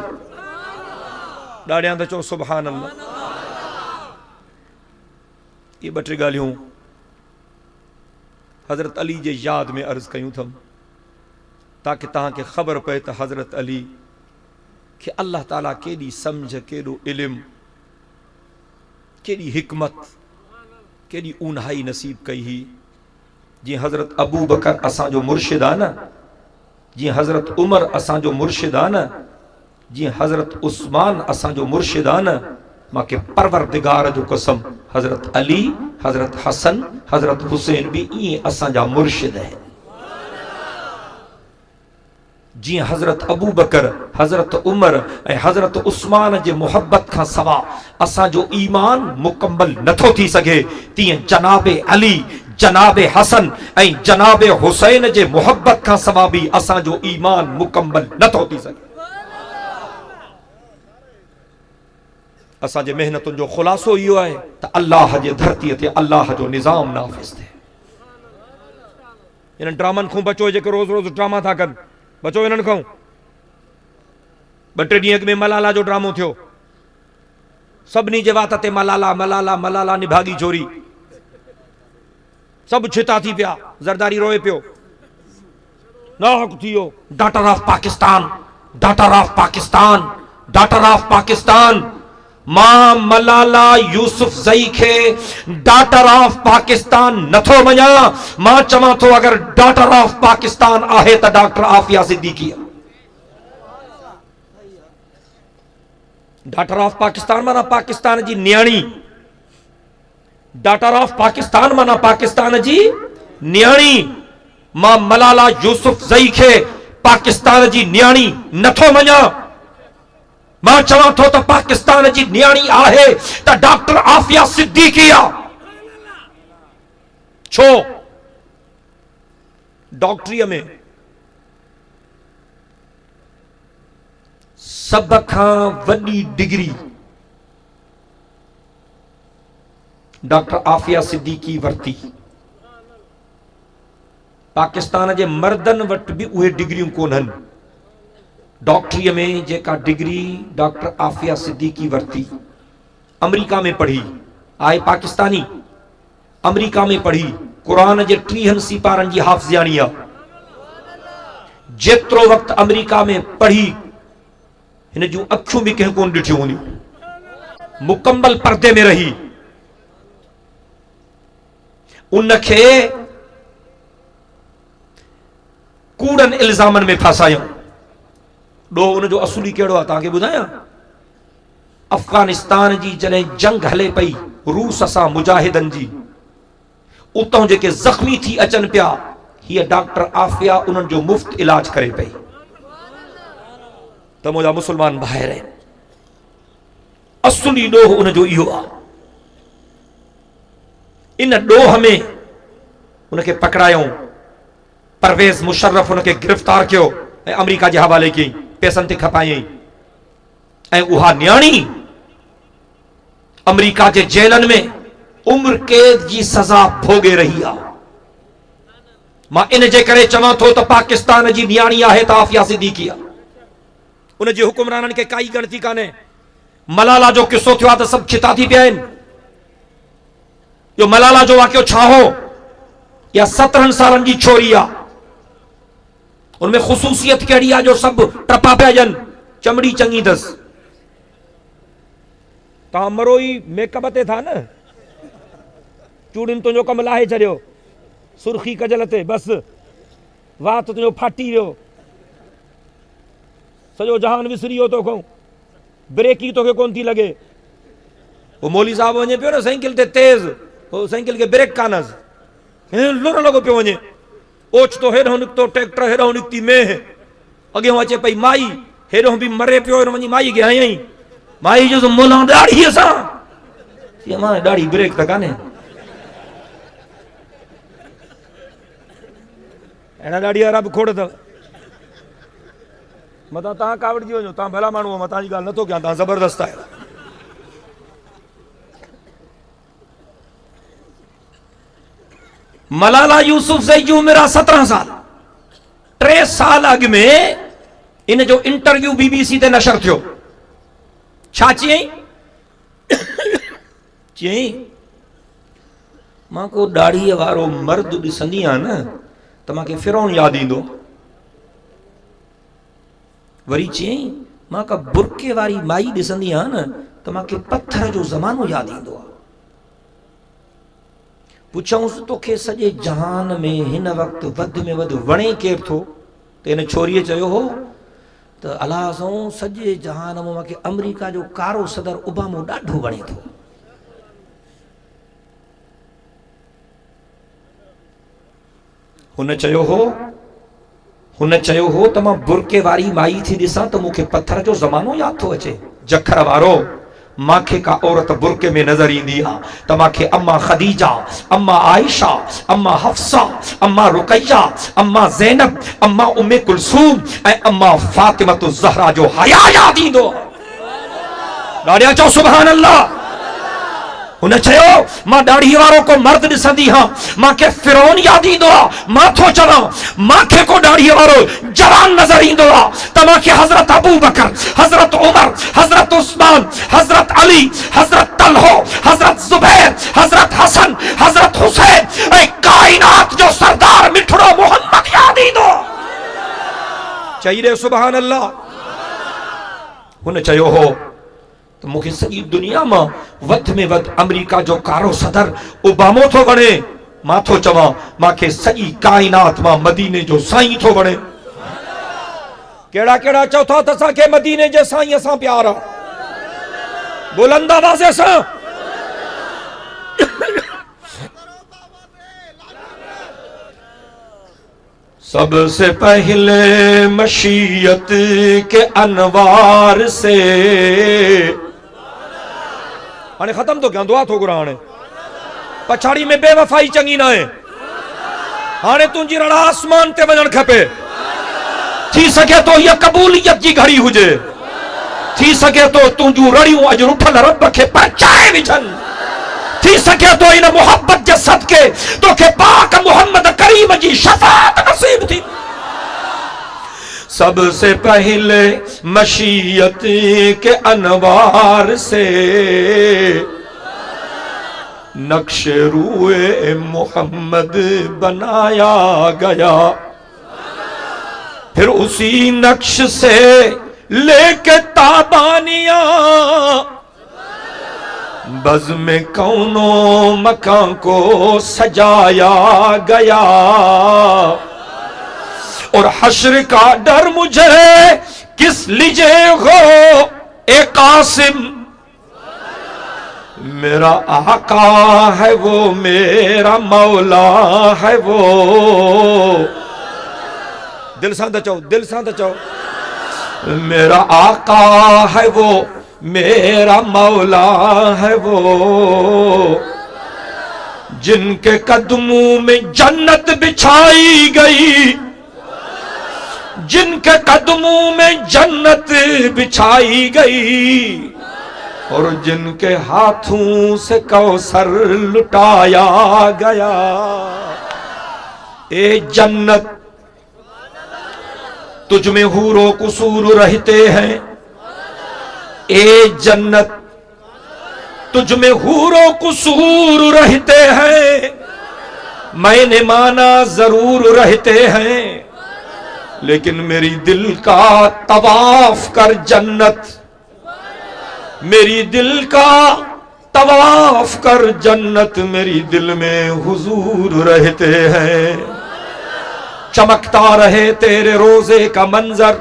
ॾाढियां त चओ सुभान अल्लाह। ये ॿ टे ॻाल्हियूं हज़रत अली जे याद में अर्ज़ कयूं अथमि ताकि तव्हांखे ख़बर पए त हज़रत अली खे अल्लाह ताला केॾी सम्झ, केॾो इल्मु, केॾी हिकमत, केॾी ऊन्हाई नसीब कई हुई। जीअं हज़रत अबू बकर असांजो मुर्शिद आहे न, जीअं हज़रत उमर असांजो मुर्शिद आहे न, जीअं हज़रत उस्मान असांजो मुर्शिद आहे न, मांखे परवरदिगार जो कसम हज़रत अली, हज़रत हसन, हज़रत हुसैन भी ईअं असांजा मुर्शिद आहिनि। जियां हज़रत अबू बकर, हज़रत उमर ऐं हज़रत उस्मान जे मुहब्बत खां सवा असांजो ईमान मुकम्मल नथो थी सघे, तीअं जनाबे अली, जनाबे हसन ऐं जनाबे हुसैन जे मुहब्बत खां सवा भी असांजो ईमान मुकम्मल नथो थी सघे। असांजे मेहनतुनि जो ख़ुलासो इहो आहे त अल्लाह जे धरतीअ ते अल्लाह जो निज़ाम नाफ़िज़ थिए। इन्हनि ड्रामनि खां बचो जेके रोज़ रोज़ ड्रामा था कनि, बचो इन्हनि खां। 2-3 ॾींहं में मलाला जो ड्रामो थियो, सभिनी जे वात ते मलाला मलाला मलाला निभागी चोरी, सभु छिता थी पिया, ज़रदारी रोए पियो, नाहक थी वियो। Daughter of Pakistan, daughter of Pakistan, daughter of Pakistan. मां मलाला यूसुफ ज़ई खे डॉटर ऑफ पाकिस्तान नथो मञा। मां चवां थो अगर डॉटर ऑफ पाकिस्तान आहे त डॉक्टर आफिया सिद्दीकी आहे। डॉटर ऑफ पाकिस्तान माना पाकिस्तान जी न्याणी, डॉटर ऑफ पाकिस्तान माना पाकिस्तान जी न्याणी। मां मलाला यूसुफ ज़ई खे पाकिस्तान जी न्याणी नथो मञा। मां चवां थो त पाकिस्तान जी न्याणी आहे त डॉक्टर आफिया सिद्दीकी आहे। छो? डॉक्टरीअ में सब खां वॾी डिग्री डॉक्टर आफिया सिद्दीकी वरती। पाकिस्तान जे मर्दनि वटि बि उहे डिग्रियूं कोन्हनि। डॉक्टरीअ में जेका डिग्री डॉक्टर आफिया सिद्दीकी वरती, अमेरिका में पढ़ी, आहे पाकिस्तानी, अमेरिका में पढ़ी, कुरान जे 30 सिपारनि जी हाफ़िज़ियाणी आहे। जेतिरो वक़्तु अमेरिका में पढ़ी, हिन जूं अखियूं बि कंहिं कोन ॾिठियूं हूंदियूं, मुकम्मल पर्दे में रही। उनखे कूड़नि इल्ज़ामनि में फासायूं। ॾोह उनजो असुली कहिड़ो आहे तव्हांखे ॿुधायां? अफ़गानिस्तान जी जॾहिं जंग हले पई रूस सां मुजाहिदनि जी, उतां जेके ज़ख़्मी थी अचनि पिया, हीअ डॉक्टर आफिया उन्हनि जो मुफ़्त इलाज करे पई। त मुंहिंजा मुस्लमान भाइर आहिनि, असुली ॾोह उनजो इहो आहे। इन ॾोह में उनखे पकड़ायूं, परवेज़ मुशर्रफ उनखे गिरफ़्तार कयो ऐं अमेरिका जे हवाले कयईं, पैसनि ते खपायईं। ऐं उहा न्याणी अमेरिका जे जेलनि में उम्र कैद जी सज़ा भोगे रही आहे। मां इन जे करे चवां थो त पाकिस्तान जी न्याणी आहे त आफिया सिद्दीकी आहे। उन जे हुकुमराननि खे काई ॻणती कान्हे। मलाला जो किस्सो थियो आहे त सभु छिता थी पिया आहिनि। इहो मलाला जो वाक़ियो छा हो? या 17 सालनि जी छोरी आहे, उनमें ख़ुसूसियत कहिड़ी आहे जो सभु टपा पिया ॼनि, चमड़ी चङी अथसि। तव्हां मरो ई मेकअप ते था न, चूड़ियुनि तुंहिंजो कमु लाहे छॾियो, सुर्खी कजल ते बसि, वात तुंहिंजो फाटी वियो, सॼो जहान विसरी वियो तोखां, ब्रेक ई तोखे कोन थी लॻे। पोइ मौली साहिबु वञे पियो न साइकिल ते तेज़, पोइ साइकिल खे ब्रेक कानसि, लुर लॻो पियो वञे, ओचितो हेॾो निकितो ट्रैक्टर, हेॾो निकिती मेह, अॻियां अचे पई माई, हेॾो बि मरे पियो, हेॾो वञी माई खे हयईं, माई जो मोला ॾाढ़ीअ सां, मां ॾाढ़ी ब्रेक त कान्हे, अहिड़ा ॾाढी वारा बि खोड़ अथव। मतां तव्हां कावड़जी वञो, तव्हां भला माण्हू, मां तव्हांजी ॻाल्हि नथो कयां, तव्हां ज़बरदस्त आहियो। मलाला यूसुफज़ई जी उमिरि आहे 17 साल। 3 साल अॻु में इन जो इंटरव्यू BBC ते नशर थियो। छा चयईं? चयईं मां को ॾाढ़ीअ वारो मर्द ॾिसंदी आहियां न त मूंखे फिरौन यादि ईंदो। वरी चयईं मां का बुरके वारी माई ॾिसंदी आहियां न त मूंखे पत्थर जो ज़मानो यादि ईंदो आहे। पुछऊंसि तोखे सॼे जहान में हिन वक़्तु वधि में वधि वणे केरु थो? त हिन छोरीअ चयो हो त अलाह सां सॼे जहान में मूंखे अमेरिका जो कारो सदर ओबामो ॾाढो वणे थो। हुन चयो हो त मां बुरके वारी माई थी ॾिसां त मूंखे पत्थर जो ज़मानो यादि थो अचे। जखर वारो मांखे का औरत बुरके में नज़र ईंदी आहे त मांखे अम्मा ख़दीजा, अम्मा आयशा, अम्मा हफ्सा, अम्मा रुकैया, अम्मा ज़ैनब, अम्मा उम्मे कुलसूम ऐं अम्मा फातिमतु ज़हरा जो हया यादि ईंदो। ॾाढिया चओ सुभान अल्लाह। हुन चयो मां ॾाढ़ी वारो को मर्द ॾिसंदी हां मांखे फिरौन यादि ईंदो आहे। मां थो चवां मांखे को ॾाढ़ी वारो जवान नज़र ईंदो आहे त मांखे हज़रत अबू बकर, हज़रत उमर, हज़रत उस्मान, हज़रत अली, हज़रत तलहो, हज़रत ज़ुबैर, हज़रत हसन, हज़रत हुसैन ऐं काइनात जो सरदार मिठड़ो मोहम्मद यादि ईंदो। चई रे सुभान अल्लाह। हुन चयो हो तो मूंखे सॼी दुनिया मां वधि में वधि अमेरिका जो कारो सदर ओबामो थो वणे। मां थो चवां मांखे सॼी काइनात मां मदीने जो साईं थो वणे। कहिड़ा कहिड़ा चओ था त असांखे मदीने जे साईं सां प्यार आहे? बुलंद आवाज़ सां। सबसे पहले मशीयत के अनवार से, हाणे ख़त्म तो कयां, दुआ थो घुरां। हाणे पछाड़ी में बेवफ़ाई चङी न आहे। हाणे तुंहिंजी रड़ा आसमान ते वञणु खपे। थी सघे तो इहा क़बूलियत जी घड़ी हुजे, थी सघे तो तुंहिंजूं रड़ियूं अॼु रुठल रब खे पहुचाए विझनि, थी सघे तो इन मोहब्बत जे सदके तोखे पाक मोहम्मद करीम जी शफाअत नसीब थी। सबसे पहले मशीयत के अनवार से नक्श रूए मोहम्मद बनाया गया, फिर उसी नक्श से लेके ताबानिया बज़्म कौनो मकान को सजाया गया। और हश्र का डर मुझे किस लीजे हो ए कासिम, मेरा आका है वो मेरा मौला है वो। दिल सां चओ, दिल सां चओ। मेरा आका है वो मेरा मौला है वो, जिनके कदमों में जन्नत बिछाई गई, जिनके कदमों में जन्नत बिछाई गई, और जिनके हाथों से कौसर लुटाया गया। ए जन्नत तुझ में हूरो कुसूर रहते हैं, ए जन्नत तुझ में हूरो कुसूर रहते हैं, मैंने माना जरूर रहते हैं, लेकिन मेरी दिल का तवाफ कर जन्नत, मेरी दिल का तवाफ कर जन्नत मेरी दिल में हुजूर रहते हैं। चमकता रहे तेरे रोजे का मंजर,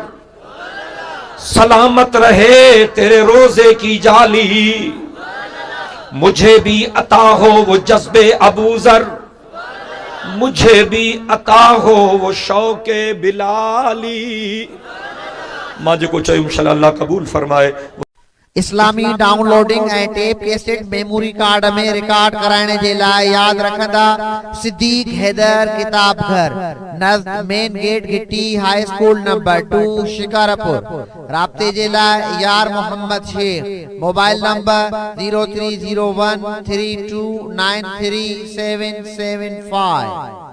सलामत रहे तेरे रोजे की जाली। मुझे भी अता हो वो जज्बे अबूजर, मुझे भी अता हो वो शौके बिलाली। मां जेको चयो इंशाअल्लाह अल्लाह कबूल फरमाए। इस्लामी डाउनलोडिंग ऐं टेप कैसेट मेमोरी कार्ड में रिकॉर्ड कराइण जे लाइ यादि रखंदा सिद्दीक हैदर किताब घर, नज़द मेन गेट गिट्टी हाई स्कूल नंबर 2 शिकारपुर। राब्ते जे लाइ यार मोहम्मद शेख, मोबाइल नंबर 030132933775।